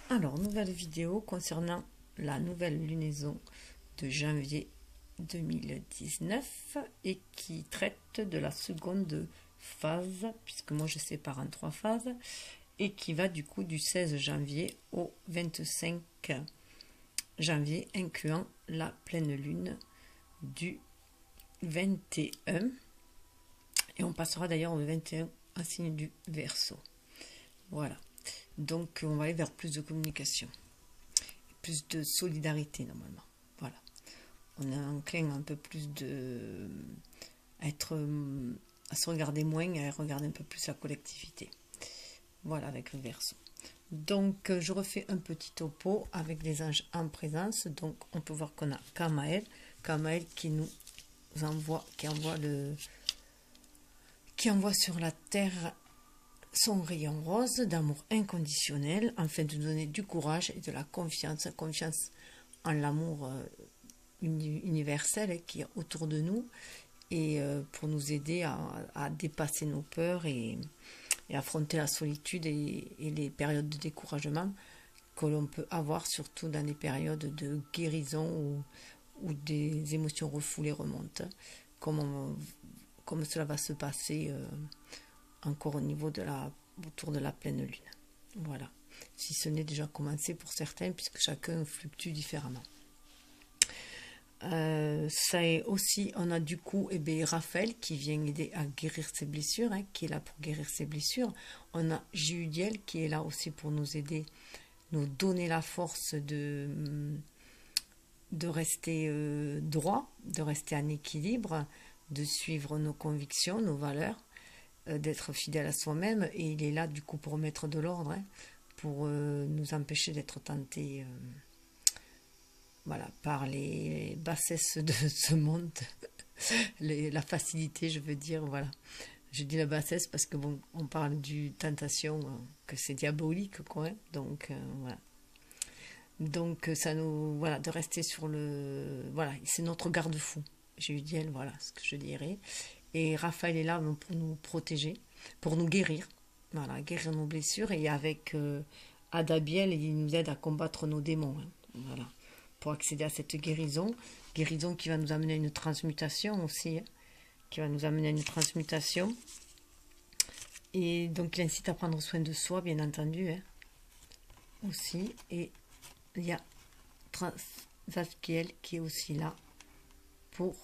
Alors, nouvelle vidéo concernant la nouvelle lunaison de janvier 2019 et qui traite de la seconde phase, puisque moi je sépare en 3 phases, et qui va du coup du 16 janvier au 25 janvier, incluant la pleine lune du 21. Et on passera d'ailleurs au 21 en signe du Verseau. Voilà. Donc on va aller vers plus de communication, plus de solidarité normalement. Voilà. On est enclin un peu plus à être à se regarder moins et à regarder un peu plus la collectivité. Voilà, avec le Verseau. Donc je refais un petit topo avec les anges en présence. Donc on peut voir qu'on a Kamael qui nous envoie, qui envoie sur la terre son rayon rose d'amour inconditionnel, afin de donner du courage et de la confiance en l'amour universel qui est autour de nous, et pour nous aider à dépasser nos peurs et affronter la solitude et les périodes de découragement que l'on peut avoir, surtout dans les périodes de guérison où des émotions refoulées remontent, comme cela va se passer encore au niveau autour de la pleine lune. Voilà. Si ce n'est déjà commencé pour certains, puisque chacun fluctue différemment. Ça est aussi, on a du coup Raphaël qui vient aider à guérir ses blessures, qui est là pour guérir ses blessures. On a Jéhudiel qui est là aussi pour nous aider, nous donner la force de rester droit, de rester en équilibre, de suivre nos convictions, nos valeurs, d'être fidèle à soi-même. Et il est là du coup pour mettre de l'ordre, pour nous empêcher d'être tentés voilà, par les bassesses de ce monde, la facilité, je veux dire, voilà. Je dis la bassesse parce que bon, on parle du tentation, que c'est diabolique, quoi. Donc, voilà. Donc, ça nous, voilà, de rester sur voilà, c'est notre garde-fou. J'ai eu dit, voilà, ce que je dirais. Et Raphaël est là pour nous protéger, pour nous guérir, voilà, guérir nos blessures. Et avec Adabiel, il nous aide à combattre nos démons, voilà, pour accéder à cette guérison qui va nous amener à une transmutation aussi, qui va nous amener à une transmutation. Et donc il incite à prendre soin de soi, bien entendu, aussi. Et il y a Zadkiel qui est aussi là pour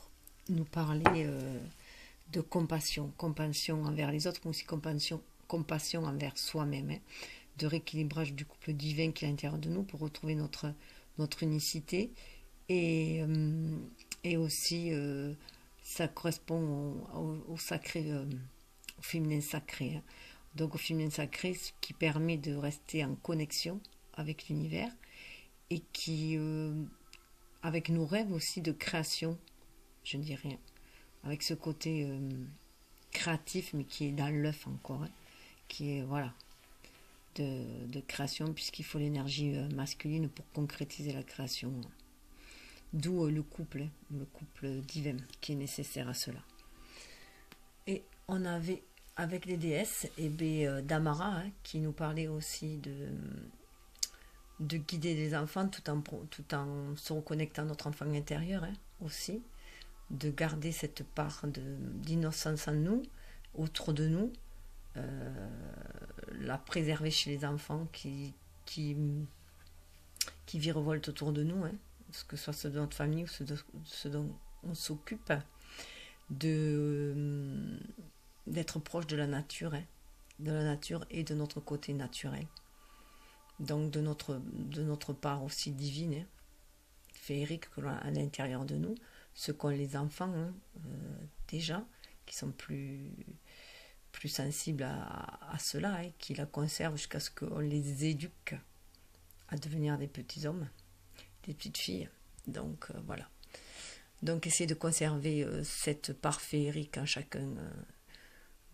nous parler de compassion envers les autres, mais aussi compassion envers soi-même, de rééquilibrage du couple divin qui est à l'intérieur de nous pour retrouver notre unicité. Et aussi ça correspond au sacré, au féminin sacré, donc au féminin sacré, ce qui permet de rester en connexion avec l'univers et qui avec nos rêves aussi de création, je ne dis rien, avec ce côté créatif mais qui est dans l'œuf encore, qui est voilà, de création, puisqu'il faut l'énergie masculine pour concrétiser la création, d'où le couple divin qui est nécessaire à cela. Et on avait avec les déesses Damara, qui nous parlait aussi de guider les enfants tout en se reconnectant à notre enfant intérieur, aussi, de garder cette part d'innocence en nous, autour de nous, la préserver chez les enfants qui virevoltent autour de nous, que ce soit ceux de notre famille ou ceux dont on s'occupe, d'être proche de la nature, et de notre côté naturel, donc de notre part aussi divine, féerique que l'on a à l'intérieur de nous, ce qu'ont les enfants, déjà, qui sont plus sensibles à cela, qui la conservent jusqu'à ce qu'on les éduque à devenir des petits hommes, des petites filles. Donc voilà. Donc essayer de conserver cette part féerique en chacun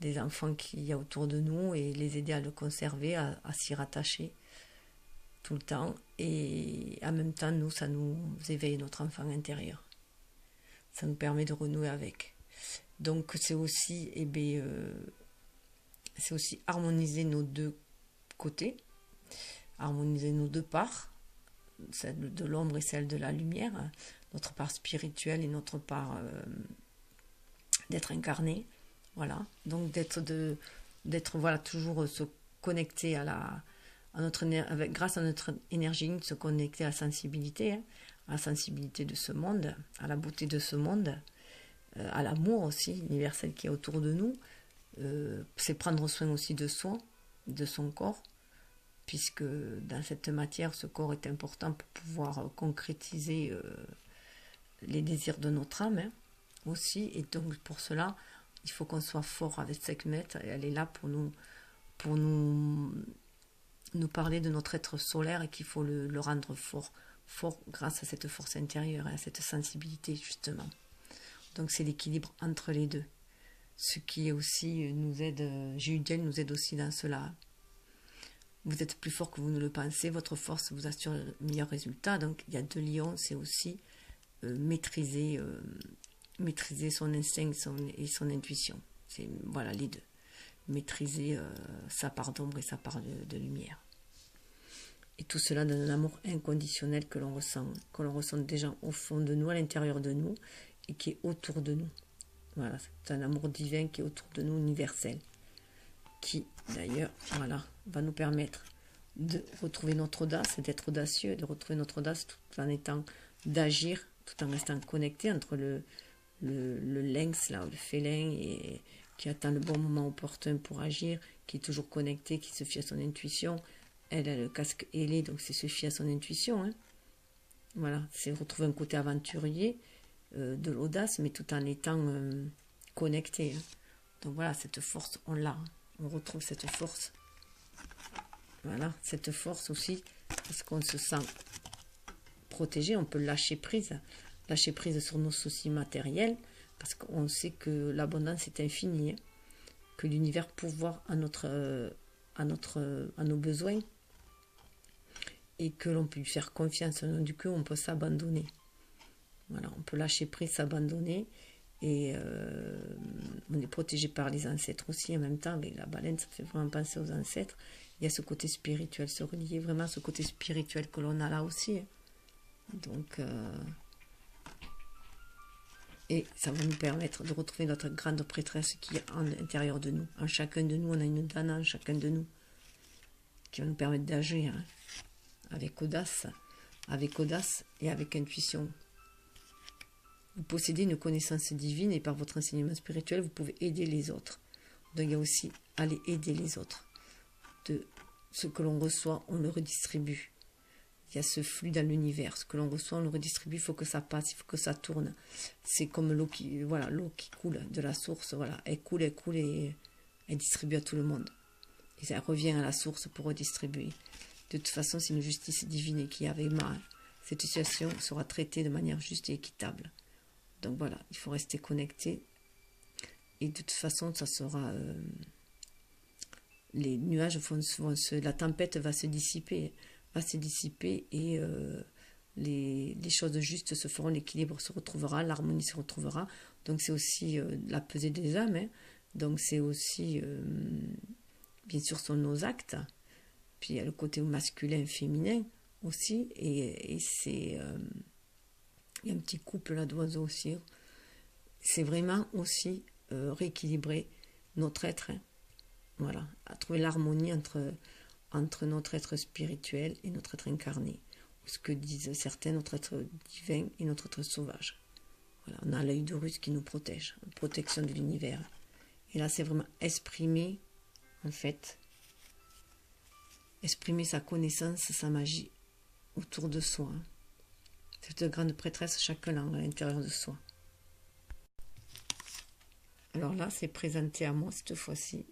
des enfants qu'il y a autour de nous, et les aider à le conserver, à s'y rattacher tout le temps. Et en même temps, nous, ça nous éveille notre enfant intérieur. Ça nous permet de renouer avec. Donc c'est aussi, c'est aussi harmoniser nos deux côtés, harmoniser nos deux parts, celle de l'ombre et celle de la lumière, notre part spirituelle et notre part d'être incarné. Voilà, donc d'être voilà, toujours se connecter à notre, grâce à notre énergie, de se connecter à la sensibilité, hein, à la sensibilité de ce monde, à la beauté de ce monde, à l'amour aussi universel qui est autour de nous. C'est prendre soin aussi de soi, de son corps, puisque dans cette matière, ce corps est important pour pouvoir concrétiser les désirs de notre âme, hein, aussi. Et donc pour cela, il faut qu'on soit fort avec Sekhmet. Elle est là pour nous parler de notre être solaire et qu'il faut le rendre fort grâce à cette force intérieure et à cette sensibilité justement. Donc c'est l'équilibre entre les deux. Ce qui aussi nous aide, Jéhudiel nous aide aussi dans cela. Vous êtes plus fort que vous ne le pensez, votre force vous assure le meilleur résultat. Donc il y a deux lions, c'est aussi maîtriser son instinct et son intuition. C'est voilà les deux. Maîtriser sa part d'ombre et sa part de lumière. Et tout cela dans un amour inconditionnel que l'on ressent déjà au fond de nous, à l'intérieur de nous, et qui est autour de nous. Voilà, c'est un amour divin qui est autour de nous, universel, qui d'ailleurs, voilà, va nous permettre de retrouver notre audace, d'être audacieux, de retrouver notre audace tout en étant, d'agir, tout en restant connecté entre le lynx, là, le félin, et qui attend le bon moment opportun pour agir, qui est toujours connecté, qui se fie à son intuition. Elle a le casque ailé, donc c'est se fier à son intuition. Hein. Voilà, c'est retrouver un côté aventurier, de l'audace, mais tout en étant connecté. Hein. Donc voilà, cette force, on l'a. Hein. On retrouve cette force. Voilà, cette force aussi, parce qu'on se sent protégé, on peut lâcher prise sur nos soucis matériels, parce qu'on sait que l'abondance est infinie, hein, que l'univers pourvoit à nos besoins, et que l'on peut lui faire confiance. Du coup, on peut s'abandonner. Voilà, on peut lâcher prise, s'abandonner, et on est protégé par les ancêtres aussi. En même temps, avec la baleine, ça fait vraiment penser aux ancêtres. Il y a ce côté spirituel, se relier vraiment à ce côté spirituel que l'on a là aussi. Donc, et ça va nous permettre de retrouver notre grande prêtresse qui est en l'intérieur de nous. En chacun de nous, on a une dana en chacun de nous qui va nous permettre d'agir, hein, avec audace et avec intuition. Vous possédez une connaissance divine et par votre enseignement spirituel, vous pouvez aider les autres. Donc il y a aussi aller aider les autres. De ce que l'on reçoit, on le redistribue. Il y a ce flux dans l'univers. Ce que l'on reçoit, on le redistribue. Il faut que ça passe, il faut que ça tourne. C'est comme l'eau qui coule de la source. Voilà, elle coule et elle distribue à tout le monde. Et ça revient à la source pour redistribuer. De toute façon, c'est une justice divine qui avait mal. Cette situation sera traitée de manière juste et équitable. Donc voilà, il faut rester connecté. Et de toute façon, ça sera... les nuages la tempête va se dissiper et les choses justes se feront, l'équilibre se retrouvera, l'harmonie se retrouvera. Donc c'est aussi la pesée des âmes. Hein. Donc c'est aussi, bien sûr, sont nos actes. Puis il y a le côté masculin, féminin aussi. Et c'est... il y a un petit couple là d'oiseaux aussi. C'est vraiment aussi rééquilibrer notre être. Hein. Voilà, à trouver l'harmonie entre notre être spirituel et notre être incarné. Ou ce que disent certains, notre être divin et notre être sauvage. Voilà, on a l'œil de Russe qui nous protège, la protection de l'univers. Et là, c'est vraiment exprimer, en fait, exprimer sa connaissance, sa magie autour de soi. Hein. Cette grande prêtresse, chacun là, à l'intérieur de soi. Alors là, c'est présenté à moi cette fois-ci,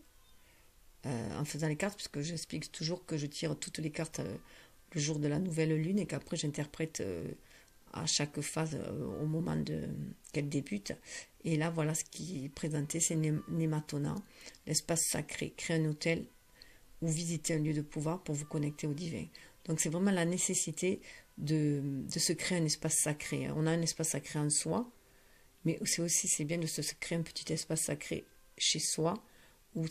en faisant les cartes, puisque j'explique toujours que je tire toutes les cartes le jour de la nouvelle lune et qu'après j'interprète à chaque phase au moment qu'elle débute. Et là, voilà ce qui est présenté, c'est Nematona, l'espace sacré, créer un hôtel ou visiter un lieu de pouvoir pour vous connecter au divin. Donc c'est vraiment la nécessité de se créer un espace sacré. On a un espace sacré en soi, mais c'est bien de se créer un petit espace sacré chez soi, ou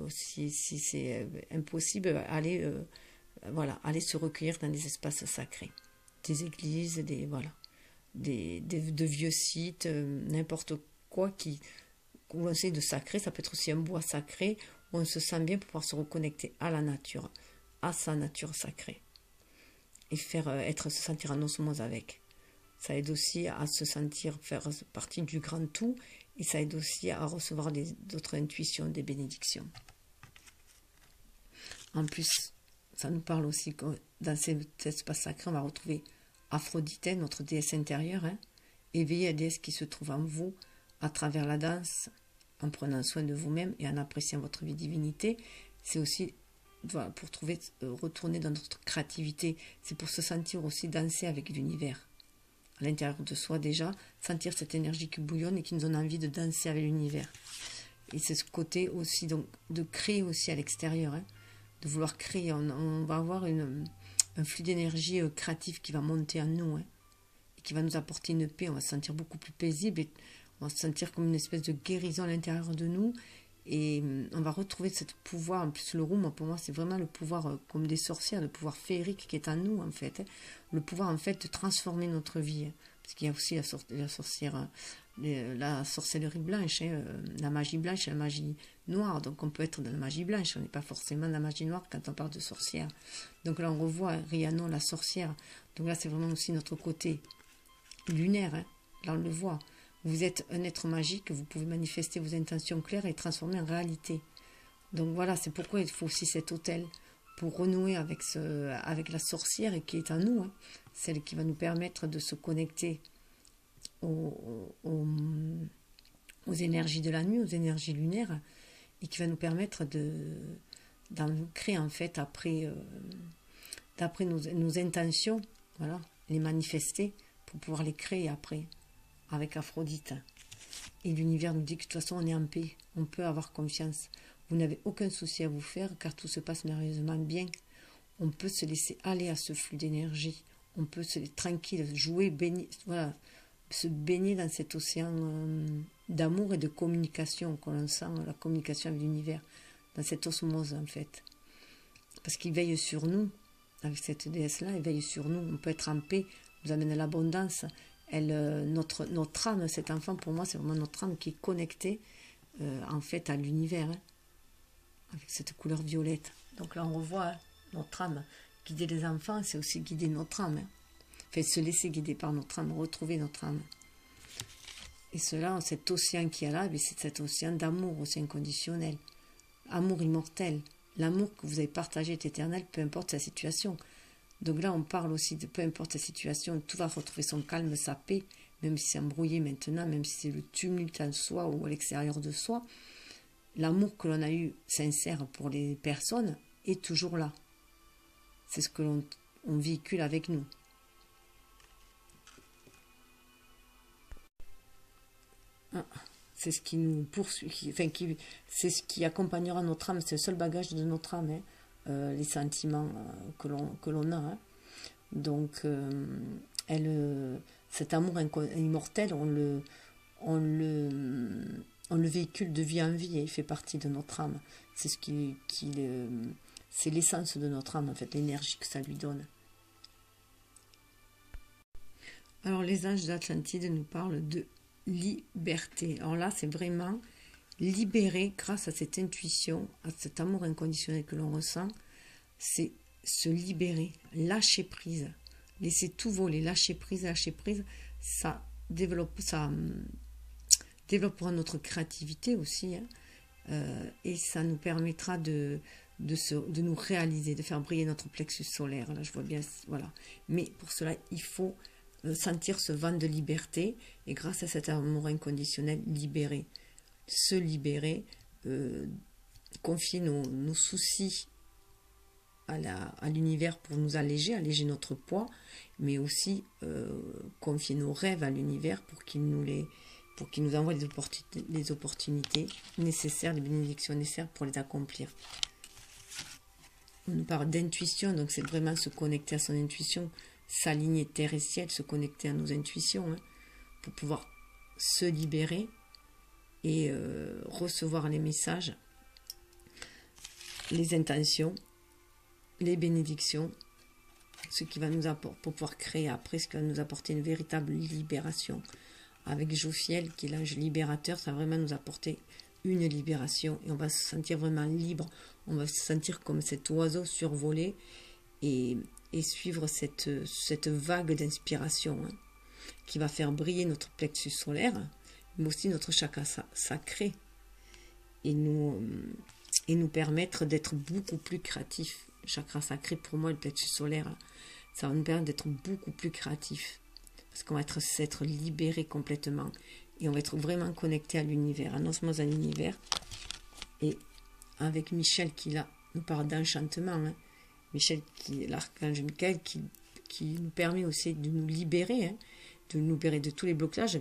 si c'est impossible, aller voilà, aller se recueillir dans des espaces sacrés, des églises, voilà, de vieux sites, n'importe quoi où on sait de sacré. Ça peut être aussi un bois sacré où on se sent bien pour pouvoir se reconnecter à la nature, à sa nature sacrée, et se sentir en osmose avec. Ça aide aussi à se sentir faire partie du grand tout, et ça aide aussi à recevoir d'autres intuitions, des bénédictions. En plus, ça nous parle aussi que dans cet espace sacré, on va retrouver Aphrodite, notre déesse intérieure, éveillée, la déesse qui se trouve en vous à travers la danse, en prenant soin de vous-même et en appréciant votre divinité. C'est aussi voilà, pour retourner dans notre créativité. C'est pour se sentir aussi danser avec l'univers. À l'intérieur de soi déjà, sentir cette énergie qui bouillonne et qui nous donne envie de danser avec l'univers. Et c'est ce côté aussi donc, de créer aussi à l'extérieur, de vouloir créer. On va avoir un flux d'énergie créatif qui va monter en nous, et qui va nous apporter une paix. On va se sentir beaucoup plus paisible, et on va se sentir comme une espèce de guérison à l'intérieur de nous, et on va retrouver ce pouvoir. En plus, le roux, pour moi, c'est vraiment le pouvoir comme des sorcières, le pouvoir féerique qui est en nous, en fait, le pouvoir, en fait, de transformer notre vie, parce qu'il y a aussi la sorcière, la sorcellerie blanche, la magie blanche et la magie noire. Donc on peut être dans la magie blanche, on n'est pas forcément dans la magie noire quand on parle de sorcière. Donc là on revoit Rhiannon, la sorcière. Donc là c'est vraiment aussi notre côté lunaire, là on le voit. Vous êtes un être magique, vous pouvez manifester vos intentions claires et transformer en réalité. Donc voilà, c'est pourquoi il faut aussi cet autel pour renouer avec la sorcière et qui est en nous, celle qui va nous permettre de se connecter aux énergies de la nuit, aux énergies lunaires, et qui va nous permettre d'en créer en fait d'après nos intentions, voilà, les manifester pour pouvoir les créer après avec Aphrodite. Et l'univers nous dit que de toute façon on est en paix, on peut avoir confiance. Vous n'avez aucun souci à vous faire car tout se passe merveilleusement bien. On peut se laisser aller à ce flux d'énergie, on peut se laisser tranquille, jouer, bénir, voilà, se baigner dans cet océan d'amour et de communication qu'on sent, la communication avec l'univers, dans cette osmose en fait. Parce qu'il veille sur nous, avec cette déesse-là, il veille sur nous, on peut être en paix, nous amène à l'abondance. Notre âme, cet enfant, pour moi, c'est vraiment notre âme qui est connectée en fait à l'univers, avec cette couleur violette. Donc là, on revoit notre âme. Guider les enfants, c'est aussi guider notre âme. Fait se laisser guider par notre âme, retrouver notre âme. Et cela, cet océan qui est là, c'est cet océan d'amour aussi inconditionnel. Amour immortel. L'amour que vous avez partagé est éternel, peu importe sa situation. Donc là, on parle aussi de peu importe sa situation, tout va retrouver son calme, sa paix, même si c'est embrouillé maintenant, même si c'est le tumulte en soi ou à l'extérieur de soi. L'amour que l'on a eu sincère pour les personnes est toujours là. C'est ce que l'on véhicule avec nous. C'est ce qui nous poursuit, c'est ce qui accompagnera notre âme, c'est le seul bagage de notre âme, les sentiments que l'on a. Donc, cet amour immortel, on le véhicule de vie en vie et il fait partie de notre âme. C'est c'est l'essence de notre âme, en fait, l'énergie que ça lui donne. Alors, les anges d'Atlantide nous parlent de liberté. Alors là, c'est vraiment libérer grâce à cette intuition, à cet amour inconditionnel que l'on ressent. C'est se libérer, lâcher prise, laisser tout voler, lâcher prise, ça développera notre créativité aussi, et ça nous permettra de nous réaliser, de faire briller notre plexus solaire. Là, je vois bien, voilà. Mais pour cela, il faut sentir ce vent de liberté, et grâce à cet amour inconditionnel, se libérer, confier nos soucis à l'univers pour nous alléger notre poids, mais aussi confier nos rêves à l'univers pour qu'il nous envoie les opportunités nécessaires, les bénédictions nécessaires pour les accomplir. On nous parle d'intuition, donc c'est vraiment se connecter à son intuition, s'aligner terre et ciel, se connecter à nos intuitions, pour pouvoir se libérer et recevoir les messages, les intentions les bénédictions, ce qui va nous apporter, pour pouvoir créer après, ce qui va nous apporter une véritable libération. Avec Jophiel, qui est l'ange libérateur, ça va vraiment nous apporter une libération et on va se sentir vraiment libre. On va se sentir comme cet oiseau survolé et suivre cette vague d'inspiration qui va faire briller notre plexus solaire, mais aussi notre chakra sacré et nous permettre d'être beaucoup plus créatifs. Le chakra sacré, pour moi, le plexus solaire, ça va nous permettre d'être beaucoup plus créatifs parce qu'on va s'être libéré complètement et on va être vraiment connecté à l'univers, à l'osmose à l'univers. Et avec Michel qui là nous parle d'enchantement, Michel, l'archange Michael, qui nous permet aussi de nous libérer, de nous libérer de tous les blocages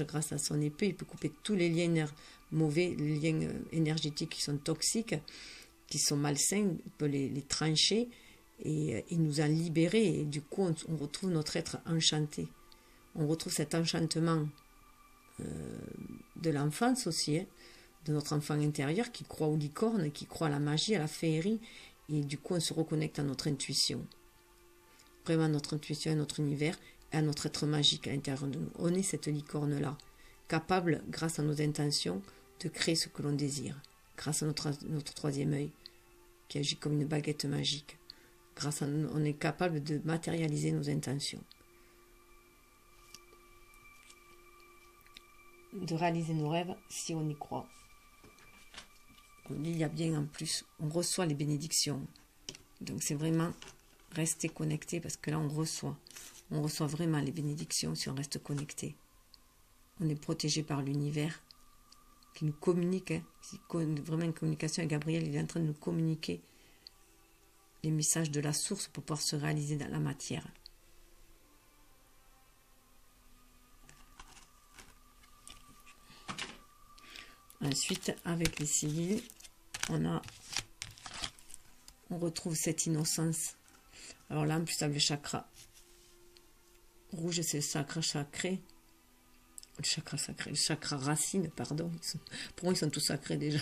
grâce à son épée. Il peut couper tous les liens mauvais, les liens énergétiques qui sont toxiques, qui sont malsains, il peut les trancher et nous en libérer. Et du coup, on retrouve notre être enchanté. On retrouve cet enchantement de l'enfance aussi, de notre enfant intérieur qui croit aux licornes, qui croit à la magie, à la féerie. Et du coup, on se reconnecte à notre intuition. Vraiment, notre intuition, à notre univers, et à notre être magique à l'intérieur de nous. On est cette licorne-là, capable, grâce à nos intentions, de créer ce que l'on désire. Grâce à notre troisième œil, qui agit comme une baguette magique. Grâce à nous, on est capable de matérialiser nos intentions. De réaliser nos rêves si on y croit. Il y a bien en plus, on reçoit les bénédictions. Donc c'est vraiment rester connecté parce que là on reçoit vraiment les bénédictions si on reste connecté. On est protégé par l'univers qui nous communique. Vraiment une communication avec Gabriel, il est en train de nous communiquer les messages de la source pour pouvoir se réaliser dans la matière. Ensuite, avec les civils, on retrouve cette innocence. Alors là, en plus, avec le chakra rouge, c'est le chakra sacré. Le chakra racine, pardon. Pour moi, ils sont tous sacrés déjà.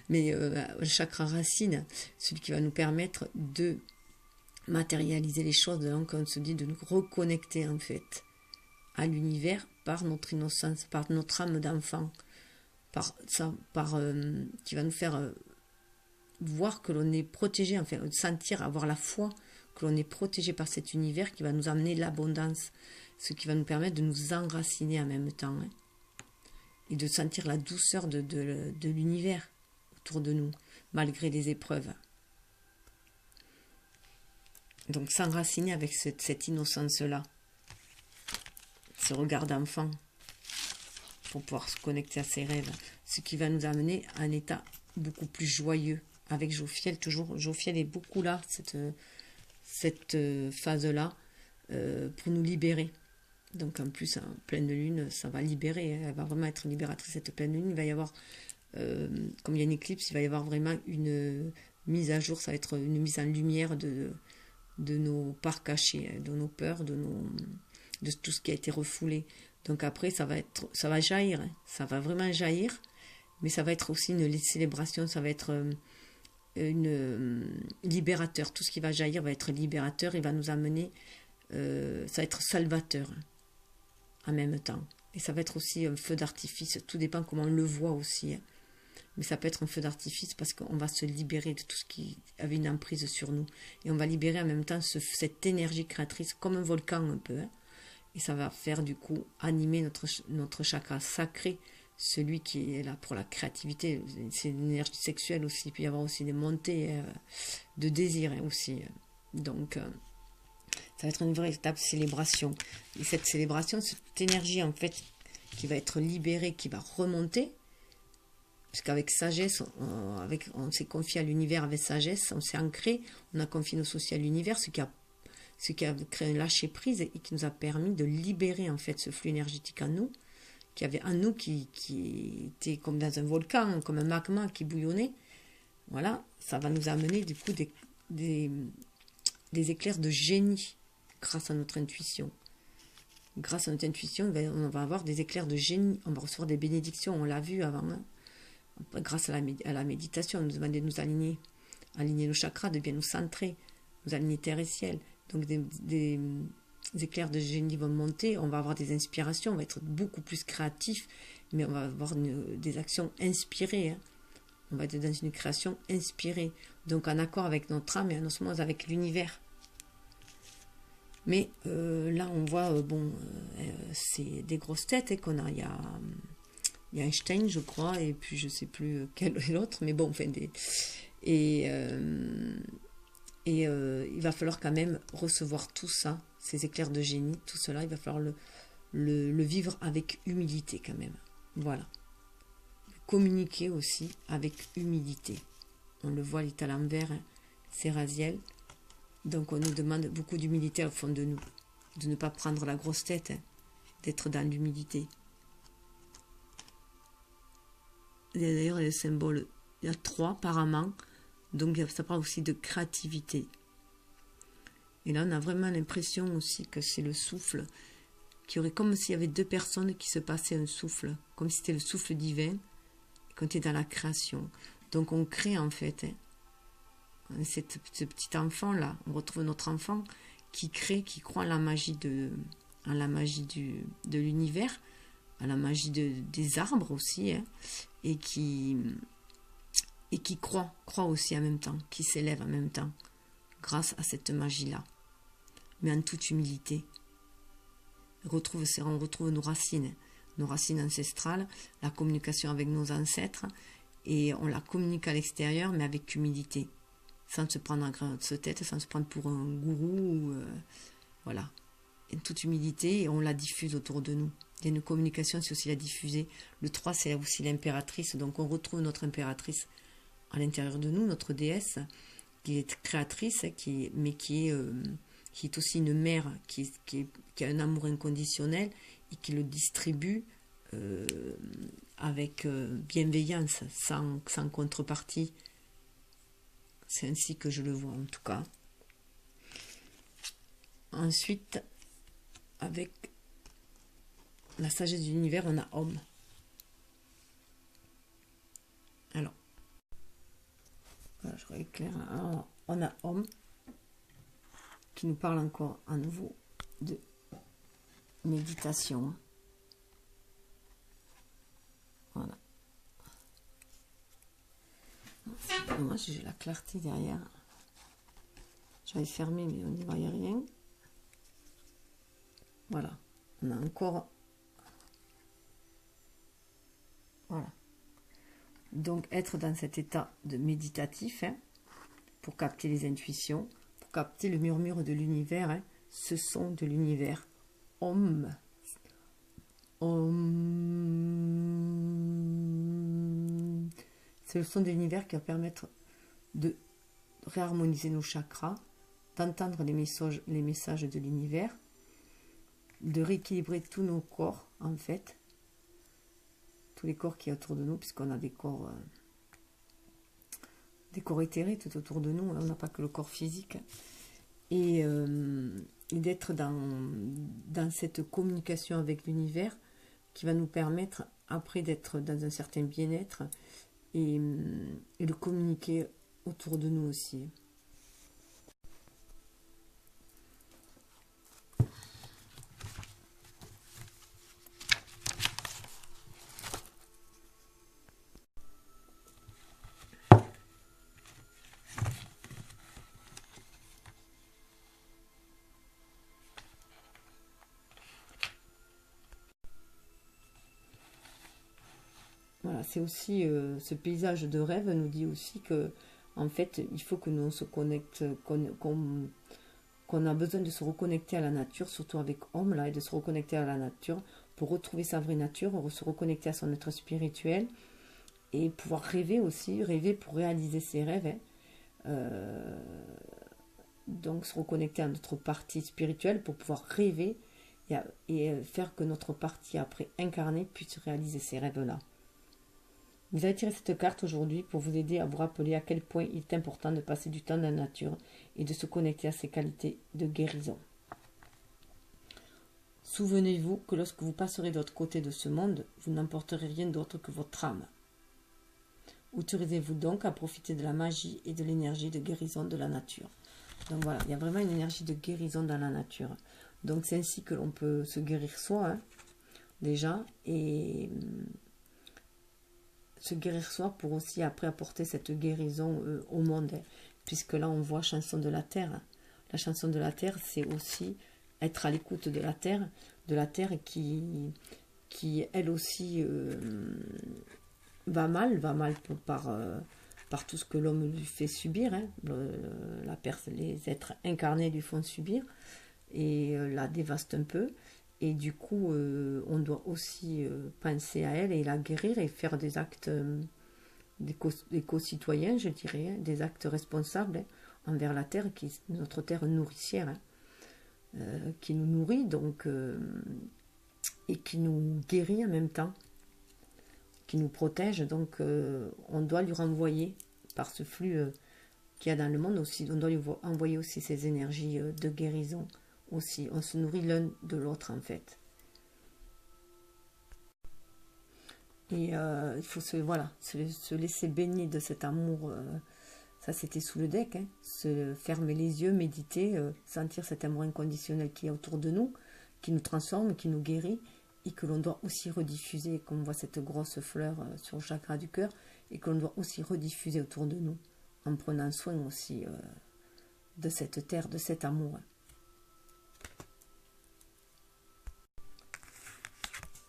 Mais le chakra racine, celui qui va nous permettre de matérialiser les choses. Donc, on se dit de nous reconnecter en fait à l'univers par notre innocence, par notre âme d'enfant. Qui va nous faire voir que l'on est protégé, enfin sentir, avoir la foi que l'on est protégé par cet univers qui va nous amener l'abondance, ce qui va nous permettre de nous enraciner en même temps et de sentir la douceur de l'univers autour de nous malgré les épreuves. Donc s'enraciner avec cette innocence-là, ce regard d'enfant, pour pouvoir se connecter à ses rêves, ce qui va nous amener à un état beaucoup plus joyeux. Avec Jophiel, toujours, Jophiel est beaucoup là, cette phase-là, pour nous libérer. Donc en plus, en pleine lune, ça va libérer, elle va vraiment être libératrice, cette pleine lune. Il va y avoir, comme il y a une éclipse, il va y avoir vraiment une mise à jour, ça va être une mise en lumière de nos parts cachées, de nos peurs, de tout ce qui a été refoulé. Donc après, ça va jaillir, ça va vraiment jaillir, mais ça va être aussi une célébration, ça va être libérateur. Tout ce qui va jaillir va être libérateur et va nous amener, ça va être salvateur en même temps. Et ça va être aussi un feu d'artifice, tout dépend comment on le voit aussi. Mais ça peut être un feu d'artifice parce qu'on va se libérer de tout ce qui avait une emprise sur nous. Et on va libérer en même temps cette énergie créatrice, comme un volcan un peu. Et ça va faire du coup animer notre chakra sacré, celui qui est là pour la créativité. C'est une énergie sexuelle aussi. Il peut y avoir aussi des montées de désir aussi. Donc ça va être une véritable célébration. Et cette célébration, cette énergie en fait qui va être libérée, qui va remonter, puisqu'avec sagesse, on s'est confié à l'univers avec sagesse, on s'est ancré, on a confié nos soucis à l'univers, ce qui a créé un lâcher prise et qui nous a permis de libérer en fait ce flux énergétique en nous, qui avait en nous qui était comme dans un volcan, comme un magma qui bouillonnait. Voilà, ça va nous amener du coup des éclairs de génie grâce à notre intuition. Grâce à notre intuition, on va avoir des éclairs de génie, on va recevoir des bénédictions, on l'a vu avant, grâce à la méditation, on nous demandait de nous aligner aligner nos chakras, de bien nous centrer, nous aligner terre et ciel. Donc des éclairs de génie vont monter, on va avoir des inspirations, on va être beaucoup plus créatif, mais on va avoir des actions inspirées. Hein. On va être dans une création inspirée, donc en accord avec notre âme et en osmose avec l'univers. Mais là, on voit, c'est des grosses têtes hein, qu'on a. Il y a Einstein, je crois, et puis je ne sais plus quel est l'autre, mais bon, enfin, il va falloir quand même recevoir tout ça, ces éclairs de génie, tout cela, il va falloir le vivre avec humilité quand même. Voilà. Communiquer aussi avec humilité. On le voit, il est à l'envers, hein, c'est Raziel. Donc on nous demande beaucoup d'humilité au fond de nous, de ne pas prendre la grosse tête, hein, d'être dans l'humilité. D'ailleurs, les symboles, il y a 3 apparemment, donc ça parle aussi de créativité. Et là, on a vraiment l'impression aussi que c'est le souffle, qu'il y aurait comme s'il y avait 2 personnes qui se passaient un souffle, comme si c'était le souffle divin, quand on est dans la création. Donc on crée en fait, hein, ce petit enfant-là, on retrouve notre enfant qui crée, qui croit en la magie de l'univers, à la magie des arbres aussi, hein, et qui croit aussi en même temps, qui s'élève en même temps, grâce à cette magie-là, mais en toute humilité. On retrouve nos racines ancestrales, la communication avec nos ancêtres, et on la communique à l'extérieur, mais avec humilité, sans se prendre en grande tête, sans se prendre pour un gourou, voilà. En toute humilité, et on la diffuse autour de nous. Il y a une communication, c'est aussi la diffuser. Le 3, c'est aussi l'impératrice, donc on retrouve notre impératrice à l'intérieur de nous, notre déesse, qui est créatrice, mais qui est aussi une mère, qui a un amour inconditionnel, et qui le distribue avec bienveillance, sans contrepartie. C'est ainsi que je le vois en tout cas. Ensuite, avec la sagesse de l'univers, on a homme. Alors, voilà, je rééclaire. Alors, on a homme qui nous parle encore à nouveau de méditation. Voilà. C'est dommage, j'ai la clarté derrière. J'avais fermé, mais on n'y voyait rien. Voilà. On a encore... Voilà. Donc, être dans cet état de méditatif, hein, pour capter les intuitions, pour capter le murmure de l'univers, hein, ce son de l'univers. Om. Om. C'est le son de l'univers qui va permettre de réharmoniser nos chakras, d'entendre les messages de l'univers, de rééquilibrer tous nos corps, en fait, tous les corps qui sont autour de nous, puisqu'on a des corps éthérés tout autour de nous, on n'a pas que le corps physique, et d'être dans cette communication avec l'univers qui va nous permettre après d'être dans un certain bien-être et de communiquer autour de nous aussi. Voilà, c'est aussi ce paysage de rêve nous dit aussi que en fait il faut que nous on se connecte, qu'on a besoin de se reconnecter à la nature, surtout avec Homme là, et de se reconnecter à la nature pour retrouver sa vraie nature, se reconnecter à son être spirituel et pouvoir rêver aussi, rêver pour réaliser ses rêves. Hein. Donc se reconnecter à notre partie spirituelle pour pouvoir rêver et faire que notre partie après incarnée puisse réaliser ces rêves-là. Vous avez tiré cette carte aujourd'hui pour vous aider à vous rappeler à quel point il est important de passer du temps dans la nature et de se connecter à ses qualités de guérison. Souvenez-vous que lorsque vous passerez de l'autre côté de ce monde, vous n'emporterez rien d'autre que votre âme. Autorisez-vous donc à profiter de la magie et de l'énergie de guérison de la nature. Donc voilà, il y a vraiment une énergie de guérison dans la nature. Donc c'est ainsi que l'on peut se guérir soi, hein, déjà, et se guérir soi pour aussi après apporter cette guérison au monde. Hein, puisque là on voit chanson de la terre. La chanson de la terre, c'est aussi être à l'écoute de la terre qui elle aussi va mal par tout ce que l'homme lui fait subir. Hein. Les êtres incarnés lui font subir et la dévaste un peu. Et du coup, on doit aussi penser à elle et la guérir et faire des actes d'éco-citoyens, je dirais, hein, des actes responsables, hein, envers la terre, qui est notre terre nourricière, hein, qui nous nourrit donc et qui nous guérit en même temps, qui nous protège. Donc on doit lui renvoyer par ce flux qu'il y a dans le monde aussi, on doit lui envoyer aussi ces énergies de guérison aussi. On se nourrit l'un de l'autre en fait. Et il faut se laisser baigner de cet amour. Ça, c'était sous le deck. Hein. Se fermer les yeux, méditer, sentir cet amour inconditionnel qui est autour de nous, qui nous transforme, qui nous guérit, et que l'on doit aussi rediffuser, comme on voit cette grosse fleur sur le chakra du cœur, et que l'on doit aussi rediffuser autour de nous, en prenant soin aussi de cette terre, de cet amour.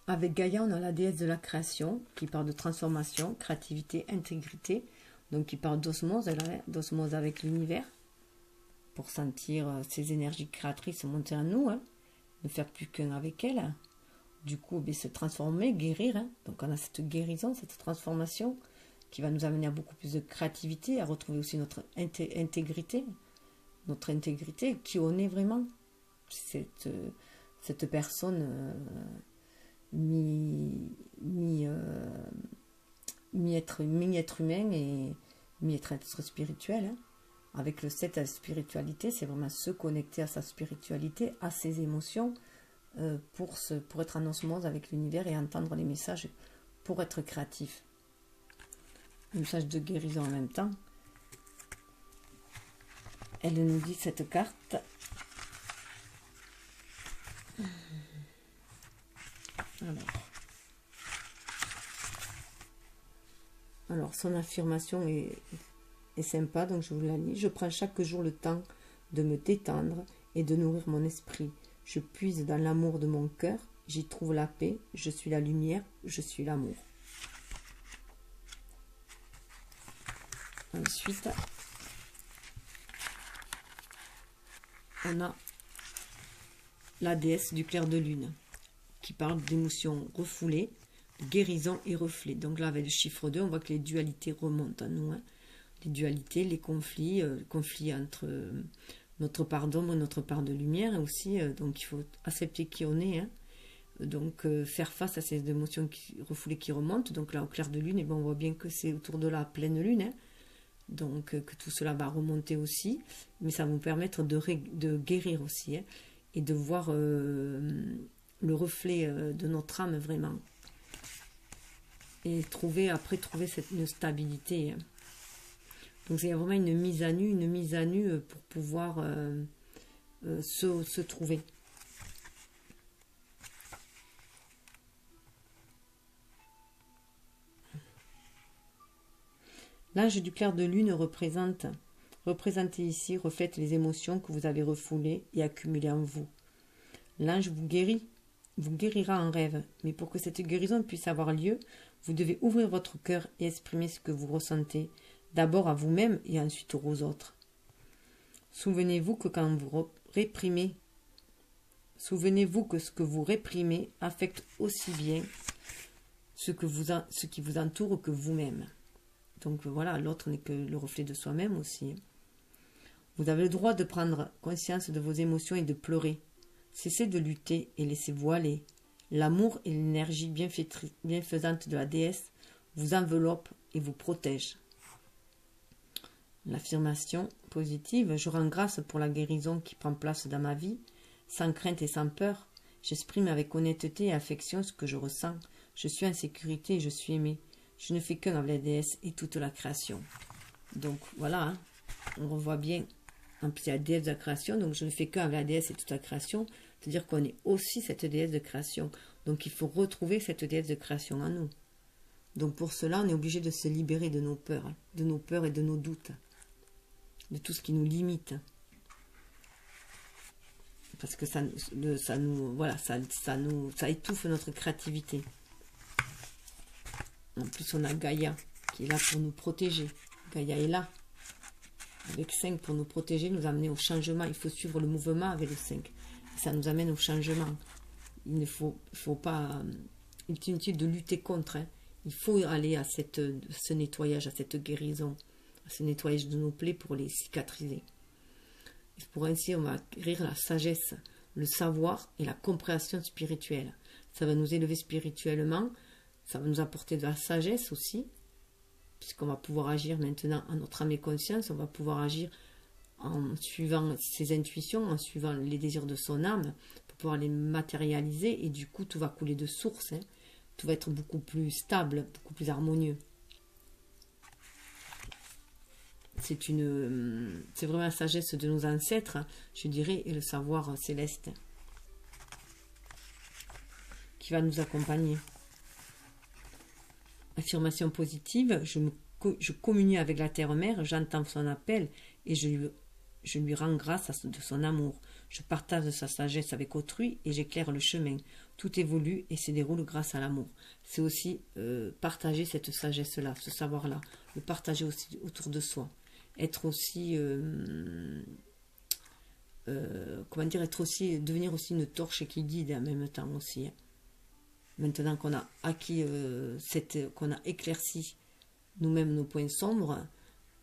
Avec Gaïa, on a la déesse de la création, qui parle de transformation, créativité, intégrité, donc qui parle d'osmose, d'osmose avec l'univers, pour sentir ces énergies créatrices monter en nous, hein, ne faire plus qu'un avec elle. Du coup, se transformer, guérir. Hein. Donc on a cette guérison, cette transformation qui va nous amener à beaucoup plus de créativité, à retrouver aussi notre intégrité, qui on est vraiment. Cette personne mi-être humain et mi-être spirituel. Hein. Avec le 7 à la spiritualité, c'est vraiment se connecter à sa spiritualité, à ses émotions, pour être en osmose avec l'univers et entendre les messages pour être créatif. Un message de guérison en même temps. Elle nous dit cette carte. Alors son affirmation est sympa, donc je vous la lis. Je prends chaque jour le temps de me détendre et de nourrir mon esprit. Je puise dans l'amour de mon cœur, j'y trouve la paix, je suis la lumière, je suis l'amour. Ensuite, on a la déesse du clair de lune, qui parle d'émotions refoulées, de guérison et reflets. Donc là, avec le chiffre 2, on voit que les dualités remontent à nous. Hein. Les dualités, les conflits, entre notre part d'ombre et notre part de lumière aussi. Donc il faut accepter qui on est. Hein. Donc faire face à ces émotions refoulées qui remontent. Donc là, au clair de lune, on voit bien que c'est autour de la pleine lune. Hein. Donc que tout cela va remonter aussi. Mais ça va nous permettre de guérir aussi. Hein, et de voir le reflet de notre âme vraiment. Et trouver une stabilité. Hein. Donc c'est vraiment une mise à nu pour pouvoir se trouver. L'ange du clair de lune représenté ici reflète les émotions que vous avez refoulées et accumulées en vous. L'ange vous guérira en rêve, mais pour que cette guérison puisse avoir lieu, vous devez ouvrir votre cœur et exprimer ce que vous ressentez, d'abord à vous-même et ensuite aux autres. Souvenez-vous que ce que vous réprimez affecte aussi bien ce qui vous entoure que vous-même. Donc voilà, l'autre n'est que le reflet de soi-même aussi. Vous avez le droit de prendre conscience de vos émotions et de pleurer. Cessez de lutter et laissez-vous aller. L'amour et l'énergie bienfaisante de la déesse vous enveloppent et vous protègent. L'affirmation positive, je rends grâce pour la guérison qui prend place dans ma vie, sans crainte et sans peur. J'exprime avec honnêteté et affection ce que je ressens. Je suis en sécurité et je suis aimée. Je ne fais qu'un avec la déesse et toute la création. Donc voilà, hein, on revoit bien, en plus il y a la déesse de la création, donc je ne fais qu'un avec la déesse et toute la création, c'est-à-dire qu'on est aussi cette déesse de création. Donc il faut retrouver cette déesse de création en nous. Donc pour cela, on est obligé de se libérer de nos peurs, hein, et de nos doutes, de tout ce qui nous limite. Parce que ça étouffe notre créativité. En plus, on a Gaïa qui est là pour nous protéger. Gaïa est là, avec 5 pour nous protéger, nous amener au changement. Il faut suivre le mouvement avec le 5. Ça nous amène au changement. Il ne faut pas... il est inutile de lutter contre. Hein. Il faut aller à ce nettoyage, à cette guérison, à ce nettoyage de nos plaies pour les cicatriser. Et pour ainsi, on va acquérir la sagesse, le savoir et la compréhension spirituelle. Ça va nous élever spirituellement, ça va nous apporter de la sagesse aussi, puisqu'on va pouvoir agir maintenant en notre âme et conscience, on va pouvoir agir en suivant ses intuitions, en suivant les désirs de son âme, pour pouvoir les matérialiser, et du coup tout va couler de source, hein. Tout va être beaucoup plus stable, beaucoup plus harmonieux. C'est vraiment la sagesse de nos ancêtres, je dirais, et le savoir céleste qui va nous accompagner. Affirmation positive, je communie avec la terre-mère, j'entends son appel et je lui rends grâce de son amour. Je partage sa sagesse avec autrui et j'éclaire le chemin. Tout évolue et se déroule grâce à l'amour. C'est aussi partager cette sagesse-là, ce savoir-là, le partager aussi autour de soi. Être aussi, devenir aussi une torche qui guide en même temps aussi. Hein. Maintenant qu'on a acquis, qu'on a éclairci nous-mêmes nos points sombres,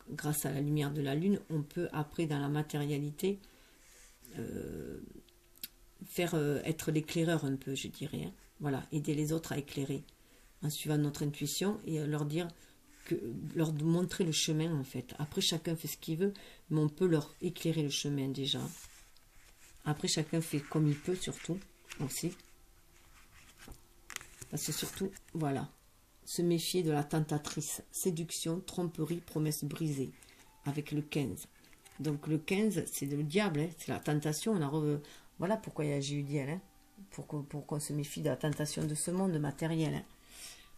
grâce à la lumière de la lune, on peut après dans la matérialité être l'éclaireur un peu, je dirais. Hein. Voilà, aider les autres à éclairer en suivant notre intuition et leur montrer le chemin en fait. Après chacun fait ce qu'il veut, mais on peut leur éclairer le chemin déjà. Après chacun fait comme il peut surtout aussi. Parce que surtout, voilà, se méfier de la tentatrice, séduction, tromperie, promesse brisée, avec le 15. Donc le 15, c'est le diable, hein, c'est la tentation. Voilà pourquoi il y a Jéhudiel, hein, pour qu'on se méfie de la tentation de ce monde matériel. Hein.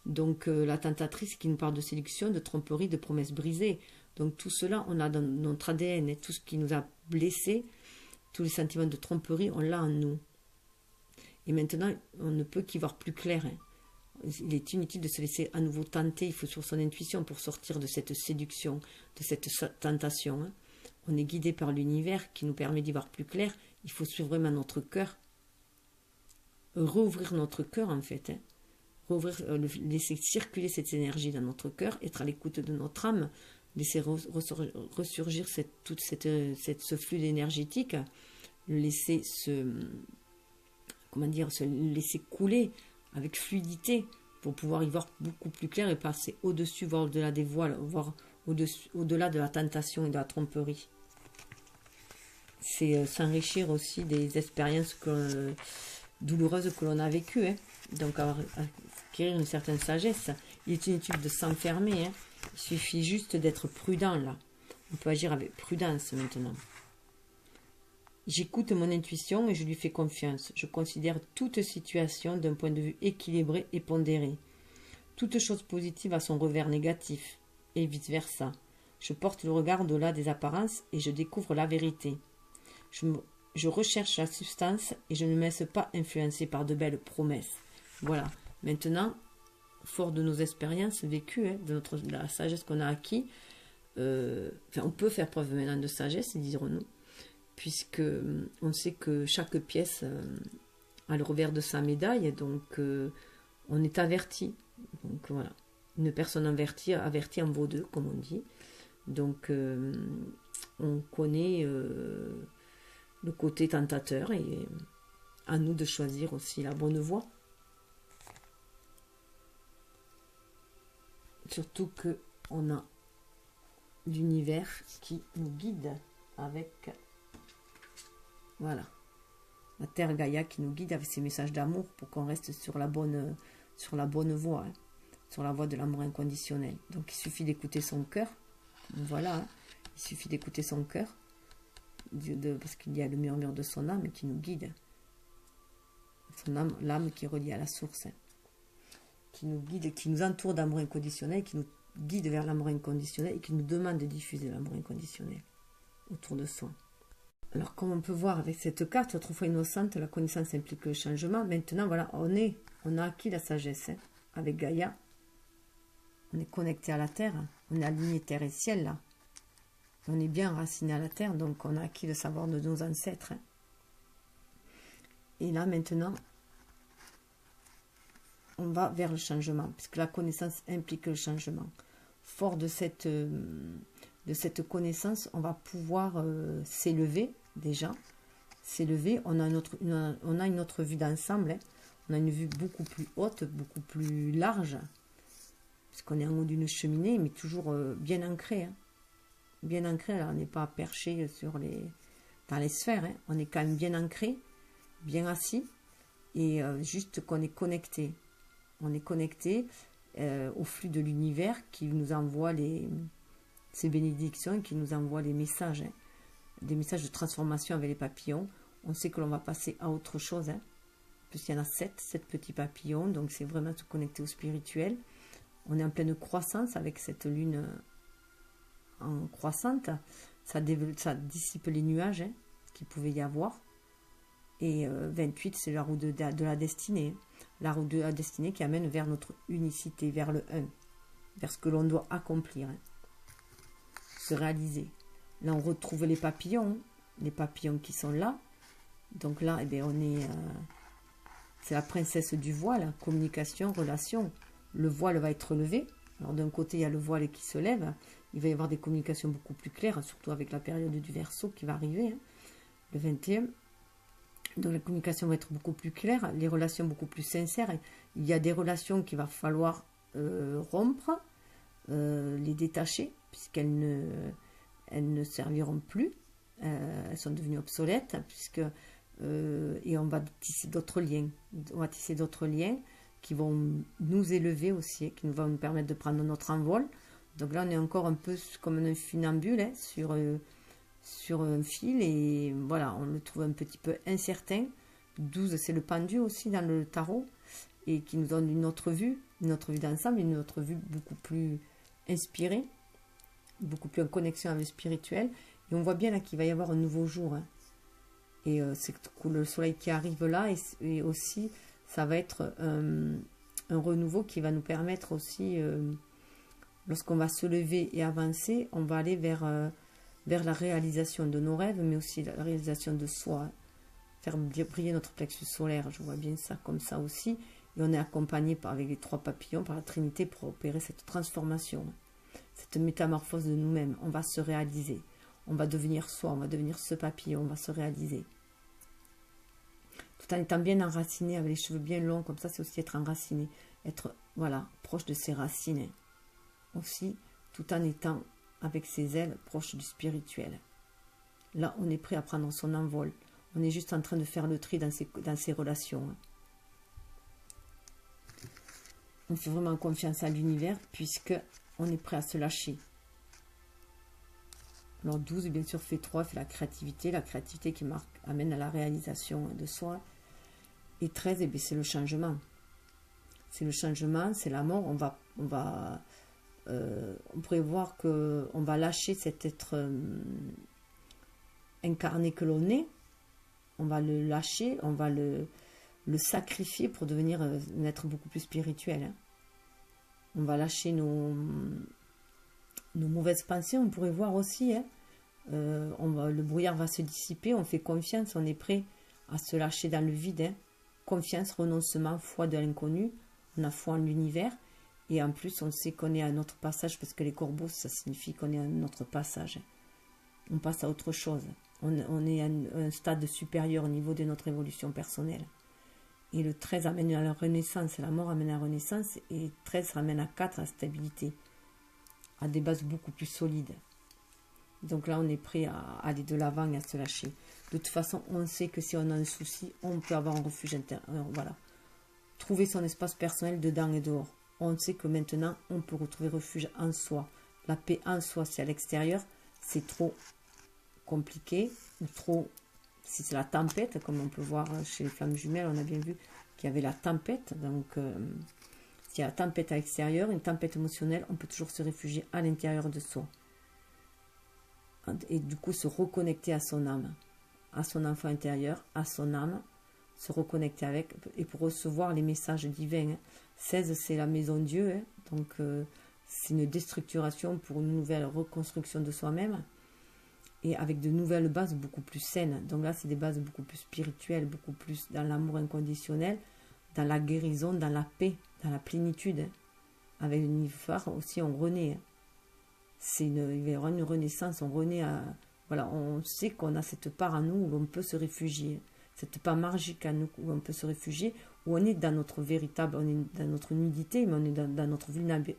Donc la tentatrice qui nous parle de séduction, de tromperie, de promesse brisée. Donc tout cela, on a dans notre ADN, hein, tout ce qui nous a blessés, tous les sentiments de tromperie, on l'a en nous. Et maintenant, on ne peut qu'y voir plus clair. Hein. Il est inutile de se laisser à nouveau tenter, il faut suivre son intuition pour sortir de cette séduction, de cette tentation. Hein. On est guidé par l'univers qui nous permet d'y voir plus clair, il faut suivre vraiment notre cœur, rouvrir notre cœur en fait, hein. Laisser circuler cette énergie dans notre cœur, être à l'écoute de notre âme, laisser ressurgir ce flux énergétique, le laisser se laisser couler avec fluidité pour pouvoir y voir beaucoup plus clair et passer au-dessus, voire au-delà des voiles, voire au-delà de la tentation et de la tromperie. C'est s'enrichir aussi des expériences douloureuses que l'on a vécues. Hein. Donc acquérir une certaine sagesse. Il est inutile de s'enfermer. Hein. Il suffit juste d'être prudent là. On peut agir avec prudence maintenant. J'écoute mon intuition et je lui fais confiance. Je considère toute situation d'un point de vue équilibré et pondéré. Toute chose positive a son revers négatif, et vice-versa. Je porte le regard au-delà des apparences et je découvre la vérité. Je recherche la substance et je ne me laisse pas influencer par de belles promesses. Voilà. Maintenant, fort de nos expériences vécues, hein, de la sagesse qu'on a acquis, on peut faire preuve maintenant de sagesse, dirons-nous, puisque on sait que chaque pièce a le revers de sa médaille, donc on est averti. Donc voilà, une personne avertie en vaut deux, comme on dit. Donc on connaît le côté tentateur et à nous de choisir aussi la bonne voie. Surtout que on a l'univers qui nous guide avec... Voilà, la Terre Gaïa qui nous guide avec ses messages d'amour pour qu'on reste sur la bonne voie. Hein. sur la voie de l'amour inconditionnel. Donc il suffit d'écouter son cœur. Voilà, hein. Il suffit d'écouter son cœur, parce qu'il y a le murmure de son âme qui nous guide. Son âme, l'âme qui est reliée à la source, hein, qui nous guide, qui nous entoure d'amour inconditionnel, qui nous guide vers l'amour inconditionnel et qui nous demande de diffuser l'amour inconditionnel autour de soi. Alors, comme on peut voir avec cette carte, autrefois innocente, la connaissance implique le changement. Maintenant, voilà, on a acquis la sagesse, hein, avec Gaïa. On est connecté à la terre, on est aligné terre et ciel là. On est bien enraciné à la terre, donc on a acquis le savoir de nos ancêtres, hein. Et là, maintenant, on va vers le changement, puisque la connaissance implique le changement. Fort de cette connaissance, on va pouvoir s'élever, déjà. S'élever, on a une autre vue d'ensemble, hein. On a une vue beaucoup plus haute, beaucoup plus large, puisqu'on est en haut d'une cheminée, mais toujours bien ancré, hein. Bien ancré, là, on n'est pas perché dans les sphères, hein. On est quand même bien ancré, bien assis, et juste qu'on est connecté. On est connecté au flux de l'univers qui nous envoie ces bénédictions, qui nous envoie les messages, hein. Des messages de transformation avec les papillons. On sait que l'on va passer à autre chose, hein. En plus, il y en a 7 petits papillons, donc c'est vraiment se connecter au spirituel. On est en pleine croissance avec cette lune en croissante. Ça dissipe les nuages, hein, qu'il pouvait y avoir. Et 28, c'est la roue de la destinée. La roue de la destinée qui amène vers notre unicité, vers le 1, vers ce que l'on doit accomplir, hein, se réaliser. Là, on retrouve les papillons qui sont là. Donc là, eh bien, c'est la princesse du voile, communication, relation. Le voile va être levé. Alors d'un côté, il y a le voile qui se lève. Il va y avoir des communications beaucoup plus claires, surtout avec la période du Verseau qui va arriver, hein, le 21. Donc la communication va être beaucoup plus claire, les relations beaucoup plus sincères. Il y a des relations qu'il va falloir rompre, les détacher, puisqu'elles ne serviront plus. Elles sont devenues obsolètes, et on va tisser d'autres liens. On va tisser d'autres liens qui vont nous élever aussi, qui vont nous permettre de prendre notre envol. Donc là, on est encore un peu comme un funambule, hein, sur un fil, et voilà, on le trouve un petit peu incertain. 12, c'est le pendu aussi dans le tarot, et qui nous donne une autre vue d'ensemble, une autre vue beaucoup plus inspirée, beaucoup plus en connexion avec le spirituel. Et on voit bien là qu'il va y avoir un nouveau jour, hein. Et c'est le soleil qui arrive là, et aussi ça va être un renouveau qui va nous permettre aussi, lorsqu'on va se lever et avancer, on va aller vers la réalisation de nos rêves, mais aussi la réalisation de soi, hein. Faire briller notre plexus solaire, je vois bien ça comme ça aussi. Et on est accompagné avec les 3 papillons, par la Trinité, pour opérer cette transformation, cette métamorphose de nous-mêmes. On va se réaliser, on va devenir soi, on va devenir ce papillon, on va se réaliser. Tout en étant bien enraciné, avec les cheveux bien longs, comme ça, c'est aussi être enraciné, être, voilà, proche de ses racines, aussi, tout en étant avec ses ailes proches du spirituel. Là, on est prêt à prendre son envol. On est juste en train de faire le tri dans ses relations. On fait vraiment confiance à l'univers, puisque on est prêt à se lâcher. Alors 12, bien sûr, fait 3, fait la créativité qui amène à la réalisation de soi. Et 13, eh bien, c'est le changement. C'est le changement, c'est la mort. On pourrait voir qu'on va lâcher cet être incarné que l'on est. On va le lâcher, on va le sacrifier pour devenir un être beaucoup plus spirituel, hein. On va lâcher nos mauvaises pensées, on pourrait voir aussi, hein. Le brouillard va se dissiper, on fait confiance, on est prêt à se lâcher dans le vide, hein. Confiance, renoncement, foi de l'inconnu, on a foi en l'univers, et en plus on sait qu'on est à notre passage, parce que les corbeaux, ça signifie qu'on est à notre passage, hein. On passe à autre chose. On est à un stade supérieur au niveau de notre évolution personnelle. Et le 13 amène à la renaissance, la mort amène à la renaissance, et 13 ramène à 4 à la stabilité, à des bases beaucoup plus solides. Donc là, on est prêt à aller de l'avant et à se lâcher. De toute façon, on sait que si on a un souci, on peut avoir un refuge intérieur. Voilà. Trouver son espace personnel dedans et dehors. on sait que maintenant, on peut retrouver refuge en soi. La paix en soi, c'est à l'extérieur, c'est trop compliqué, ou trop, si c'est la tempête, comme on peut voir chez les flammes jumelles, on a bien vu qu'il y avait la tempête, donc s'il y a la tempête à l'extérieur, une tempête émotionnelle, on peut toujours se réfugier à l'intérieur de soi. Et du coup, se reconnecter à son âme, à son enfant intérieur, à son âme, se reconnecter avec, et pour recevoir les messages divins. 16, c'est la maison Dieu, donc c'est une déstructuration pour une nouvelle reconstruction de soi-même, et avec de nouvelles bases beaucoup plus saines. Donc là, c'est des bases beaucoup plus spirituelles, beaucoup plus dans l'amour inconditionnel, dans la guérison, dans la paix, dans la plénitude. Avec le Nénuphar aussi, on renaît. Il va y avoir une renaissance, on renaît à... Voilà, on sait qu'on a cette part en nous où on peut se réfugier. Cette part magique à nous où on peut se réfugier, où on est dans notre véritable, on est dans notre nudité, mais on est dans notre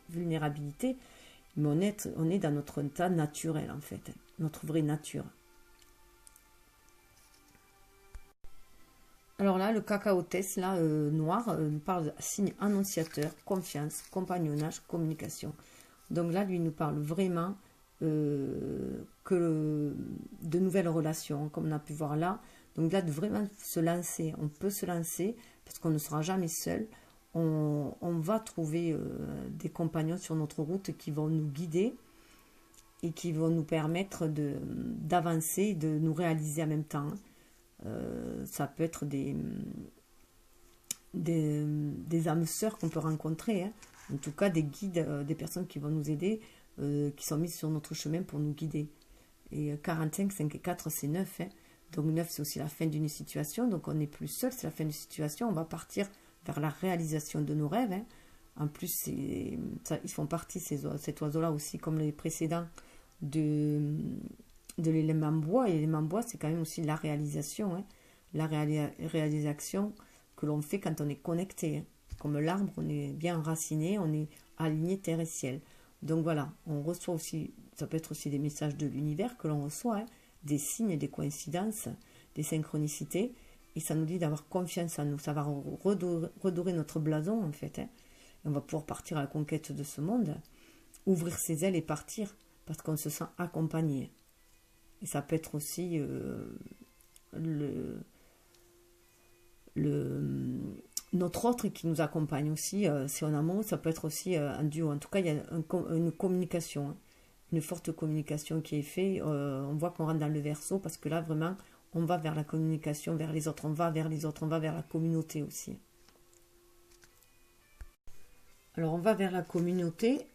vulnérabilité, mais on est dans notre état naturel en fait, notre vraie nature. Alors là, le cacao-test, là, noir, nous parle de signe annonciateur, confiance, compagnonnage, communication. Donc là, lui, il nous parle vraiment de nouvelles relations, comme on a pu voir là. Donc là, de vraiment se lancer. On peut se lancer, parce qu'on ne sera jamais seul. On va trouver des compagnons sur notre route qui vont nous guider et qui vont nous permettre d'avancer, de nous réaliser en même temps. Ça peut être des âmes sœurs qu'on peut rencontrer, hein. En tout cas des guides, des personnes qui vont nous aider, qui sont mises sur notre chemin pour nous guider. Et 45, 5 et 4, c'est 9. Hein. Donc 9, c'est aussi la fin d'une situation, donc on n'est plus seul, c'est la fin d'une situation, on va partir vers la réalisation de nos rêves. Hein. En plus, ils font partie, cet oiseau-là aussi, comme les précédents, de l'élément bois. Et l'élément bois, c'est quand même aussi la réalisation, hein. La réalisation que l'on fait quand on est connecté. Hein. Comme l'arbre, on est bien enraciné, on est aligné terre et ciel. Donc voilà, on reçoit aussi, ça peut être aussi des messages de l'univers que l'on reçoit, hein, des signes, des coïncidences, des synchronicités, et ça nous dit d'avoir confiance en nous. Ça va redorer notre blason en fait, hein. Et on va pouvoir partir à la conquête de ce monde, ouvrir ses ailes et partir, parce qu'on se sent accompagné. Et ça peut être aussi notre autre qui nous accompagne aussi, c'est en amour, ça peut être aussi un duo. En tout cas, il y a une communication, hein, une forte communication qui est faite. On voit qu'on rentre dans le Verseau parce que là, vraiment, on va vers la communication, vers les autres, on va vers les autres, on va vers la communauté aussi. Alors, on va vers la communauté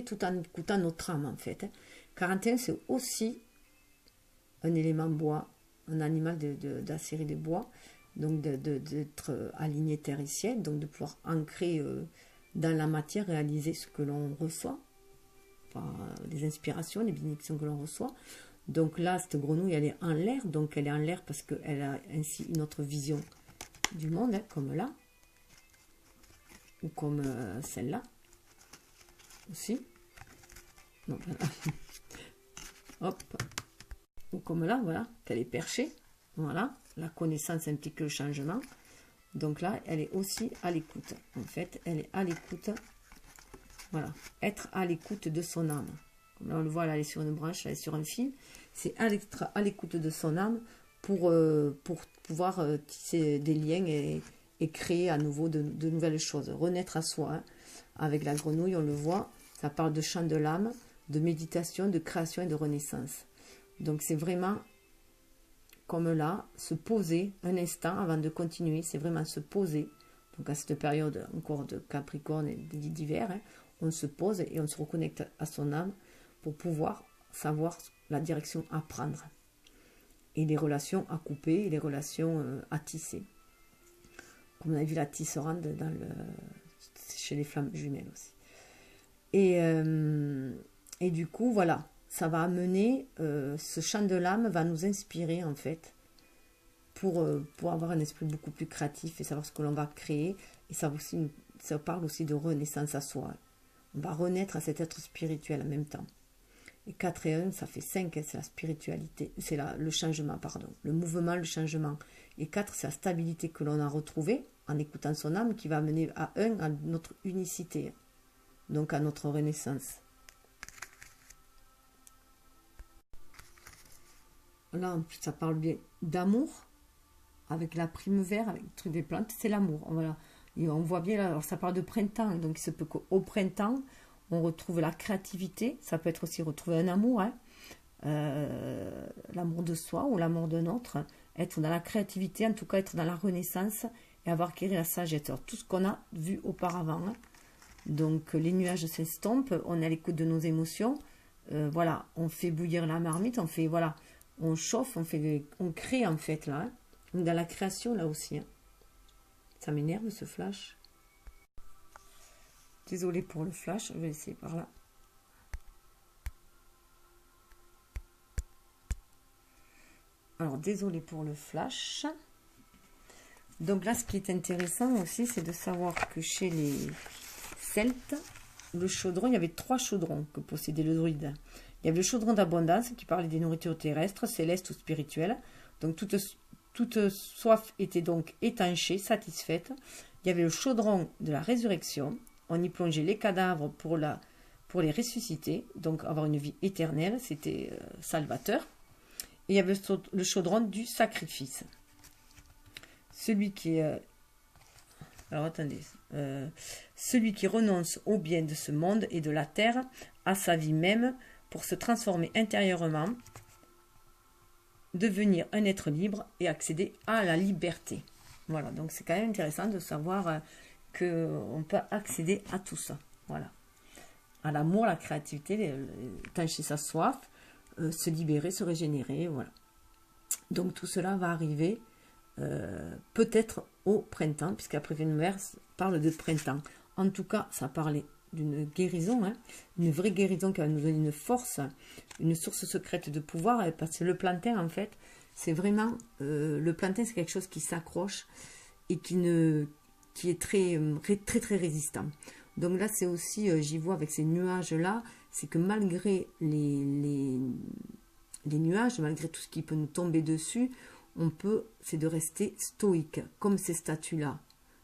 tout en écoutant notre âme, en fait. Hein. 41, c'est aussi un élément bois, un animal de la série des bois. Donc d'être aligné terre et ciel, donc de pouvoir ancrer dans la matière, réaliser ce que l'on reçoit, par les inspirations, les bénédictions que l'on reçoit. Donc là, cette grenouille, elle est en l'air, donc elle est en l'air parce qu'elle a ainsi une autre vision du monde, hein, comme là, ou comme celle-là, aussi. Non, voilà. Hop. Ou comme là, voilà, qu'elle est perchée, voilà. La connaissance implique le changement. Donc là, elle est aussi à l'écoute. En fait, elle est à l'écoute. Voilà. Être à l'écoute de son âme. Comme là, on le voit, elle est sur une branche, elle est sur un fil. C'est être à l'écoute de son âme pour pouvoir tisser des liens et créer à nouveau de nouvelles choses. Renaître à soi. Hein. Avec la grenouille, on le voit. Ça parle de chant de l'âme, de méditation, de création et de renaissance. Donc, c'est vraiment... comme là, se poser un instant avant de continuer, c'est vraiment se poser. Donc à cette période encore de Capricorne et d'hiver, hein, on se pose et on se reconnecte à son âme pour pouvoir savoir la direction à prendre. Et les relations à couper, et les relations à tisser. Comme on a vu la tisserande chez les flammes jumelles aussi. Et du coup, voilà. Ça va amener, ce chant de l'âme va nous inspirer en fait pour avoir un esprit beaucoup plus créatif et savoir ce que l'on va créer. Et ça parle aussi de renaissance à soi. On va renaître à cet être spirituel en même temps. Et 4 et 1, ça fait 5, c'est la spiritualité, c'est le changement, pardon. Le mouvement, le changement. Et 4, c'est la stabilité que l'on a retrouvée en écoutant son âme qui va mener à 1, à notre unicité. Donc à notre renaissance. Là, en plus, ça parle bien d'amour, avec la primevère, avec le truc des plantes, c'est l'amour. Voilà. Et on voit bien, là, alors ça parle de printemps, donc il se peut qu'au printemps, on retrouve la créativité, ça peut être aussi retrouver un amour, hein, l'amour de soi ou l'amour d'un autre, être dans la créativité, en tout cas être dans la renaissance et avoir acquis la sagesse. Alors, tout ce qu'on a vu auparavant, hein. Donc les nuages s'estompent, on est à l'écoute de nos émotions, voilà, on fait bouillir la marmite, on fait, voilà, on chauffe, on crée en fait là, hein. Dans la création là aussi, hein. Ça m'énerve ce flash. Désolée pour le flash, je vais essayer par là. Alors, désolée pour le flash. Donc là, ce qui est intéressant aussi, c'est de savoir que chez les Celtes, le chaudron, il y avait 3 chaudrons que possédait le druide. Il y avait le chaudron d'abondance qui parlait des nourritures terrestres, célestes ou spirituelles. Donc, toute soif était donc étanchée, satisfaite. Il y avait le chaudron de la résurrection. On y plongeait les cadavres pour les ressusciter, donc avoir une vie éternelle, c'était salvateur. Et il y avait le chaudron du sacrifice. Celui qui alors attendez, celui qui renonce au bien de ce monde et de la terre, à sa vie même, pour se transformer intérieurement, devenir un être libre et accéder à la liberté. Voilà, donc c'est quand même intéressant de savoir qu'on peut accéder à tout ça. Voilà. À l'amour, la créativité, étancher sa soif, se libérer, se régénérer, voilà. Donc tout cela va arriver peut-être au printemps, puisqu'après Vénus parle de printemps. En tout cas, ça parlait d'une guérison, hein, une vraie guérison qui va nous donner une force, une source secrète de pouvoir, parce que le plantain, en fait, c'est vraiment, le plantain, c'est quelque chose qui s'accroche et qui est très, très, très résistant. Donc là, c'est aussi, j'y vois avec ces nuages-là, c'est que malgré les nuages, malgré tout ce qui peut nous tomber dessus, c'est de rester stoïque, comme ces statues-là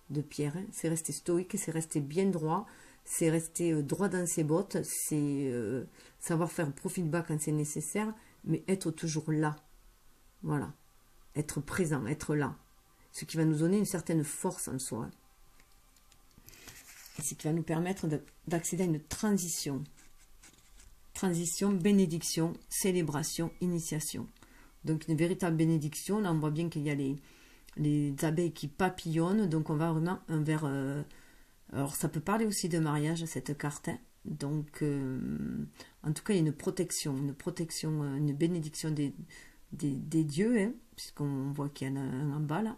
de pierre, hein. C'est rester stoïque, c'est rester bien droit, c'est rester droit dans ses bottes, c'est savoir faire profit de bas quand c'est nécessaire, mais être toujours là. Voilà. Être présent, être là. Ce qui va nous donner une certaine force en soi. Et ce qui va nous permettre d'accéder à une transition. Transition, bénédiction, célébration, initiation. Donc une véritable bénédiction. Là, on voit bien qu'il y a les abeilles qui papillonnent. Donc on va vraiment vers... alors ça peut parler aussi de mariage, cette carte. Hein. Donc en tout cas, il y a une protection, une bénédiction des dieux, hein, puisqu'on voit qu'il y en a un en bas là.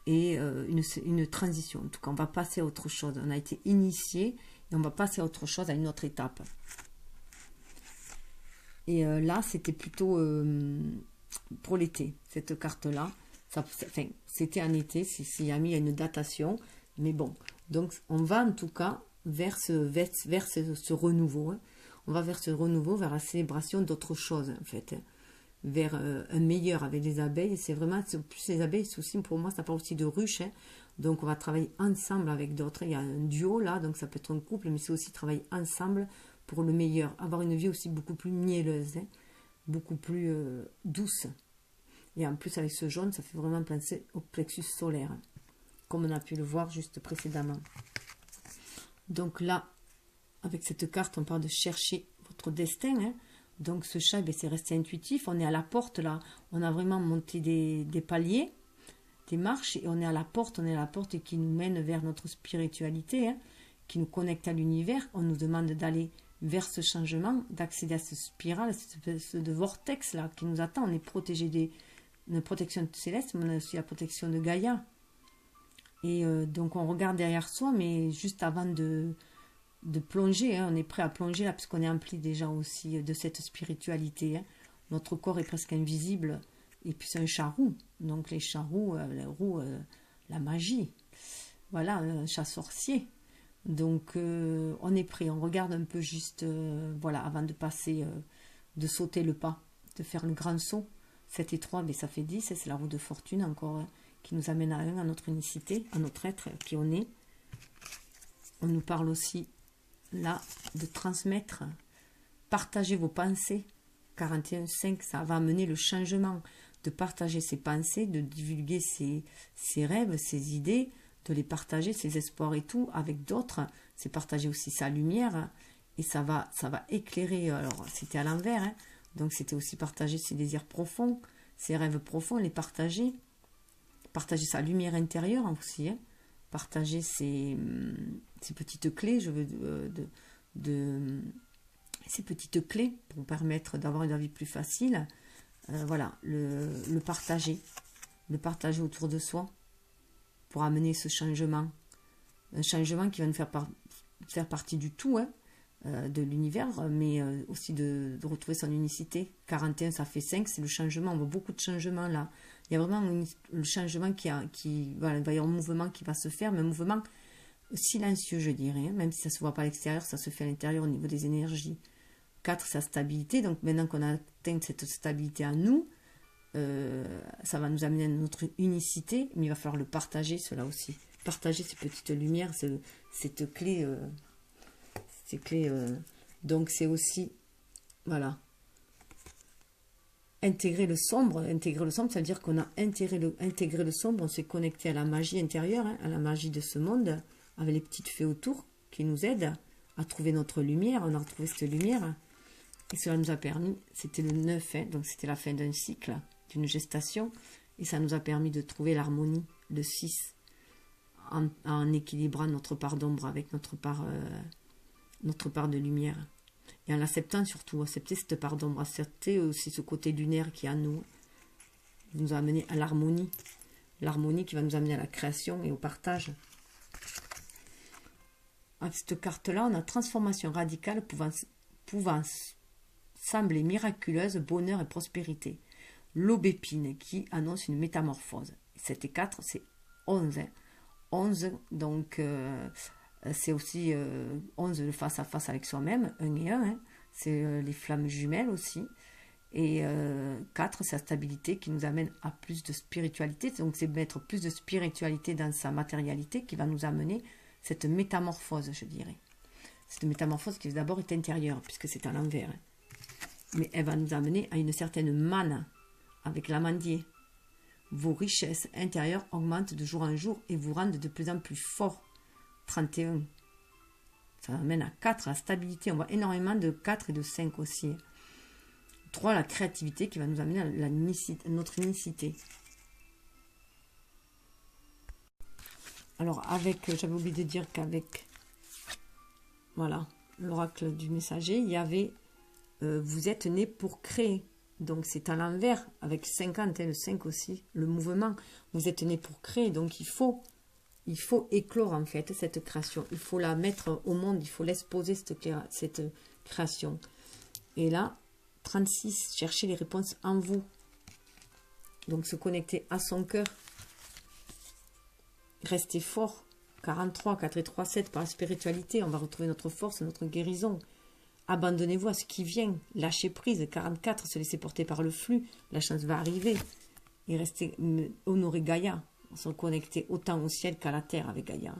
Et une transition. En tout cas, on va passer à autre chose. On a été initié et on va passer à autre chose, à une autre étape. Et là, c'était plutôt pour l'été, cette carte-là. Enfin, c'était en été, s'il y a mis une datation. Mais bon, donc on va en tout cas vers ce renouveau. Hein. On va vers ce renouveau, vers la célébration d'autres choses, en fait. Vers un meilleur avec les abeilles. C'est vraiment, plus les abeilles, c'est aussi, pour moi, ça parle aussi de ruches. Hein. Donc, on va travailler ensemble avec d'autres. Il y a un duo là, donc ça peut être un couple, mais c'est aussi travailler ensemble pour le meilleur. Avoir une vie aussi beaucoup plus mielleuse, hein, beaucoup plus douce. Et en plus, avec ce jaune, ça fait vraiment penser au plexus solaire, comme on a pu le voir juste précédemment. Donc là, avec cette carte, on parle de chercher votre destin, hein. Donc ce chat, c'est resté intuitif. On est à la porte là. On a vraiment monté des paliers, des marches. Et on est à la porte qui nous mène vers notre spiritualité, hein, qui nous connecte à l'univers. On nous demande d'aller vers ce changement, d'accéder à cette spirale, cette espèce de vortex là qui nous attend. On est protégé d'une protection céleste, mais on a aussi la protection de Gaïa. Et donc on regarde derrière soi, mais juste avant de plonger, hein. On est prêt à plonger là, puisqu'on est empli déjà aussi de cette spiritualité, hein. Notre corps est presque invisible, et puis c'est un chat roux, donc les roux, la magie, voilà, un chat sorcier, Donc, on est prêt. On regarde un peu juste, voilà, avant de passer, de sauter le pas, de faire le grand saut. 7 et 3, mais ça fait 10. C'est la roue de fortune encore, qui nous amène à 1, à notre unicité, à notre être qui on est. On nous parle aussi, là, de transmettre, partager vos pensées. 41, 5, ça va amener le changement, de partager ses pensées, de divulguer ses rêves, ses idées, de les partager, ses espoirs et tout, avec d'autres. C'est partager aussi sa lumière, et ça va éclairer. Alors, c'était à l'envers, hein, donc c'était aussi partager ses désirs profonds, ses rêves profonds, les partager. Partager sa lumière intérieure aussi, hein, partager ses petites clés, je veux ces petites clés pour permettre d'avoir une vie plus facile. Voilà, le partager autour de soi pour amener ce changement. Un changement qui va nous faire partie du tout, hein, de l'univers, mais aussi de retrouver son unicité. 41, ça fait 5, c'est le changement. On voit beaucoup de changements là. Il y a vraiment le changement voilà, il va y avoir un mouvement qui va se faire, mais un mouvement silencieux, je dirais, hein, même si ça ne se voit pas à l'extérieur, ça se fait à l'intérieur au niveau des énergies. 4, c'est la stabilité. Donc maintenant qu'on a atteint cette stabilité à nous, ça va nous amener à notre unicité, mais il va falloir le partager, cela aussi. Partager ces petites lumières, cette clé. Donc c'est aussi, voilà, intégrer le sombre, ça veut dire qu'on a intégré le sombre, on s'est connecté à la magie intérieure, hein, à la magie de ce monde, avec les petites fées autour qui nous aident à trouver notre lumière. On a retrouvé cette lumière, et cela nous a permis, c'était le 9, hein, donc c'était la fin d'un cycle, d'une gestation, et ça nous a permis de trouver l'harmonie, le 6, en équilibrant notre part d'ombre avec notre part de lumière. Et en l'acceptant surtout, accepter cette part d'ombre, accepter aussi ce côté lunaire qui est en nous, nous a amené à l'harmonie. L'harmonie qui va nous amener à la création et au partage. Avec cette carte-là, on a transformation radicale pouvant sembler miraculeuse, bonheur et prospérité. L'aubépine qui annonce une métamorphose. 7 et 4, c'est 11. Hein. 11, donc... c'est aussi 11 le face à face avec soi-même, 1 et 1, hein. C'est les flammes jumelles aussi. Et 4, c'est la stabilité qui nous amène à plus de spiritualité. Donc c'est mettre plus de spiritualité dans sa matérialité qui va nous amener cette métamorphose, je dirais. Cette métamorphose qui d'abord est intérieure, puisque c'est à l'envers. Hein. Mais elle va nous amener à une certaine manne avec l'amandier. Vos richesses intérieures augmentent de jour en jour et vous rendent de plus en plus forts. 31. Ça amène à 4, la stabilité. On voit énormément de 4 et de 5 aussi. 3, la créativité qui va nous amener à notre unicité. Alors, j'avais oublié de dire qu'avec, voilà, l'oracle du messager, il y avait, vous êtes né pour créer. Donc, c'est à l'envers, avec 50, et le 5 aussi, le mouvement. Vous êtes né pour créer, donc il faut éclore en fait cette création. Il faut la mettre au monde, il faut l'exposer cette création. Et là, 36, chercher les réponses en vous. Donc se connecter à son cœur. Rester fort. 43, 4 et 3, 7, par la spiritualité, on va retrouver notre force, notre guérison. Abandonnez-vous à ce qui vient. Lâchez prise. 44, se laisser porter par le flux. La chance va arriver. Et rester honorer Gaïa. Se connecter autant au ciel qu'à la terre avec Gaïa.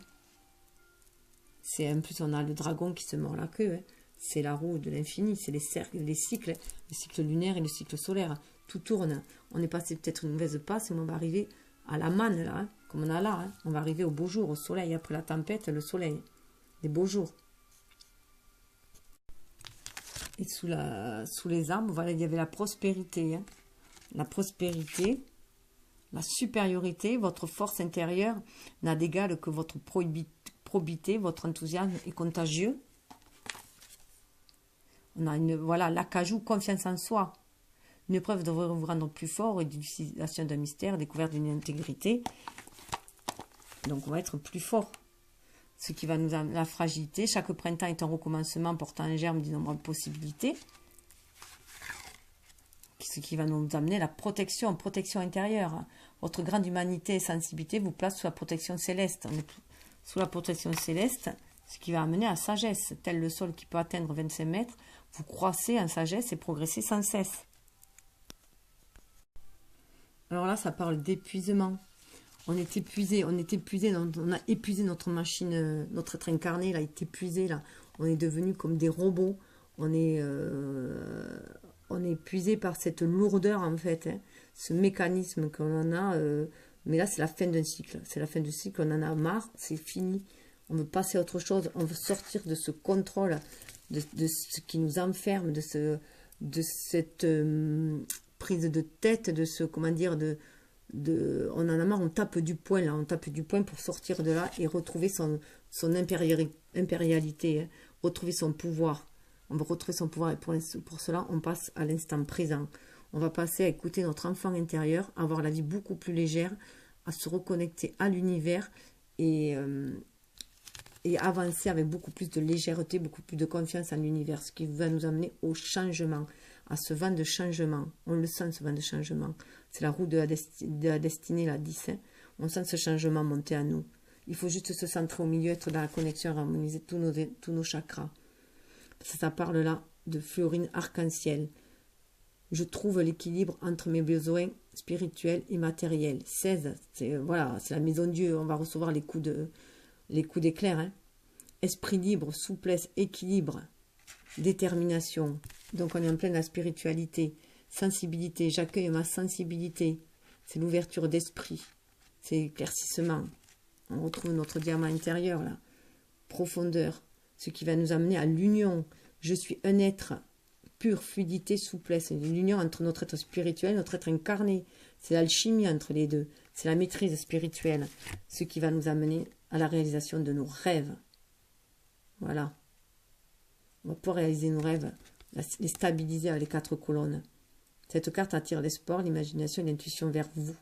C'est en plus, on a le dragon qui se mord la queue. Hein. C'est la roue de l'infini, c'est les cycles, le cycle lunaire et le cycle solaire. Tout tourne. On est passé peut-être une mauvaise passe, mais on va arriver à la manne, là, hein, comme on a là. Hein. On va arriver au beau jour, au soleil. Après la tempête, le soleil. Les beaux jours. Et sous les arbres, voilà, il y avait la prospérité. Hein. La prospérité. La supériorité, votre force intérieure n'a d'égal que votre probité, votre enthousiasme est contagieux. On a l'acajou, confiance en soi. Une preuve devrait vous rendre plus fort, utilisation d'un mystère, découverte d'une intégrité. Donc on va être plus fort. Ce qui va nous amener la fragilité. Chaque printemps est un recommencement portant un germe d'innombrables possibilités. Ce qui va nous amener la protection intérieure. Votre grande humanité et sensibilité vous place sous la protection céleste. On est sous la protection céleste, ce qui va amener à sagesse. Tel le sol qui peut atteindre 25 mètres, vous croissez en sagesse et progressez sans cesse. Alors là, ça parle d'épuisement. On est épuisé, on a épuisé notre machine, notre être incarné, là, est épuisé, là. On est devenu comme des robots. On est épuisé par cette lourdeur, en fait, hein, ce mécanisme qu'on a. Mais là, c'est la fin d'un cycle. C'est la fin du cycle, on en a marre, c'est fini. On veut passer à autre chose, on veut sortir de ce contrôle, de ce qui nous enferme, de cette prise de tête, de ce, comment dire, on en a marre, on tape du poing, là, on tape du poing pour sortir de là et retrouver son impérialité, hein, retrouver son pouvoir. On veut retrouver son pouvoir et pour cela, on passe à l'instant présent. On va passer à écouter notre enfant intérieur, à avoir la vie beaucoup plus légère, à se reconnecter à l'univers et avancer avec beaucoup plus de légèreté, beaucoup plus de confiance en l'univers, ce qui va nous amener au changement, à ce vent de changement. On le sent, ce vent de changement. C'est la roue de la destinée, la 10. Hein. On sent ce changement monter à nous. Il faut juste se centrer au milieu, être dans la connexion, harmoniser tous nos chakras. Ça parle là de fluorine arc-en-ciel. Je trouve l'équilibre entre mes besoins spirituels et matériels. 16, voilà, c'est la maison Dieu. On va recevoir les coups d'éclair. Hein. Esprit libre, souplesse, équilibre, détermination. Donc on est en pleine la spiritualité. Sensibilité, j'accueille ma sensibilité. C'est l'ouverture d'esprit. C'est l'éclaircissement. On retrouve notre diamant intérieur là. Profondeur. Ce qui va nous amener à l'union. Je suis un être pure, fluidité, souplesse. C'est l'union entre notre être spirituel et notre être incarné. C'est l'alchimie entre les deux. C'est la maîtrise spirituelle. Ce qui va nous amener à la réalisation de nos rêves. Voilà. On va pouvoir réaliser nos rêves, les stabiliser avec les 4 colonnes. Cette carte attire l'espoir, l'imagination et l'intuition vers vous.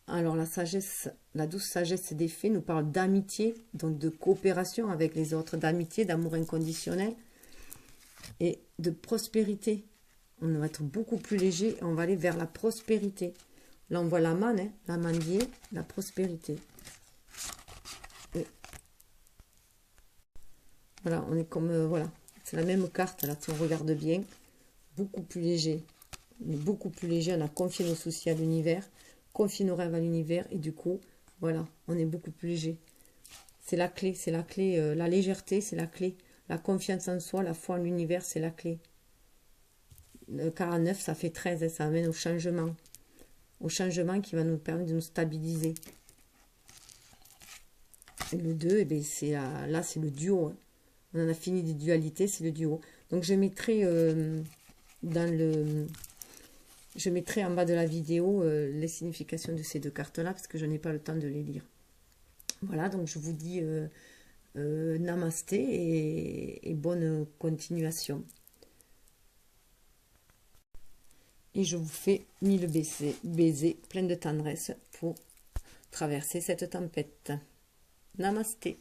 Alors la sagesse, la douce sagesse des fées nous parle d'amitié, donc de coopération avec les autres, d'amitié, d'amour inconditionnel et de prospérité. On va être beaucoup plus léger et on va aller vers la prospérité. Là on voit la manne, hein, la mandier, la prospérité. Et voilà, on est comme, voilà, c'est la même carte là, si on regarde bien, beaucoup plus léger. On est beaucoup plus léger, on a confié nos soucis à l'univers, confié nos rêves à l'univers et du coup, voilà, on est beaucoup plus léger. C'est la clé, la légèreté, c'est la clé. La confiance en soi, la foi en l'univers, c'est la clé. Le 49, ça fait 13, hein, ça amène au changement. Au changement qui va nous permettre de nous stabiliser. Et le 2, eh bien, là, c'est le duo. Hein. On en a fini des dualités, c'est le duo. Donc, je mettrai je mettrai en bas de la vidéo les significations de ces 2 cartes-là, parce que je n'ai pas le temps de les lire. Voilà, donc je vous dis namasté et bonne continuation. Et je vous fais 1000 baisers pleins de tendresse pour traverser cette tempête. Namasté.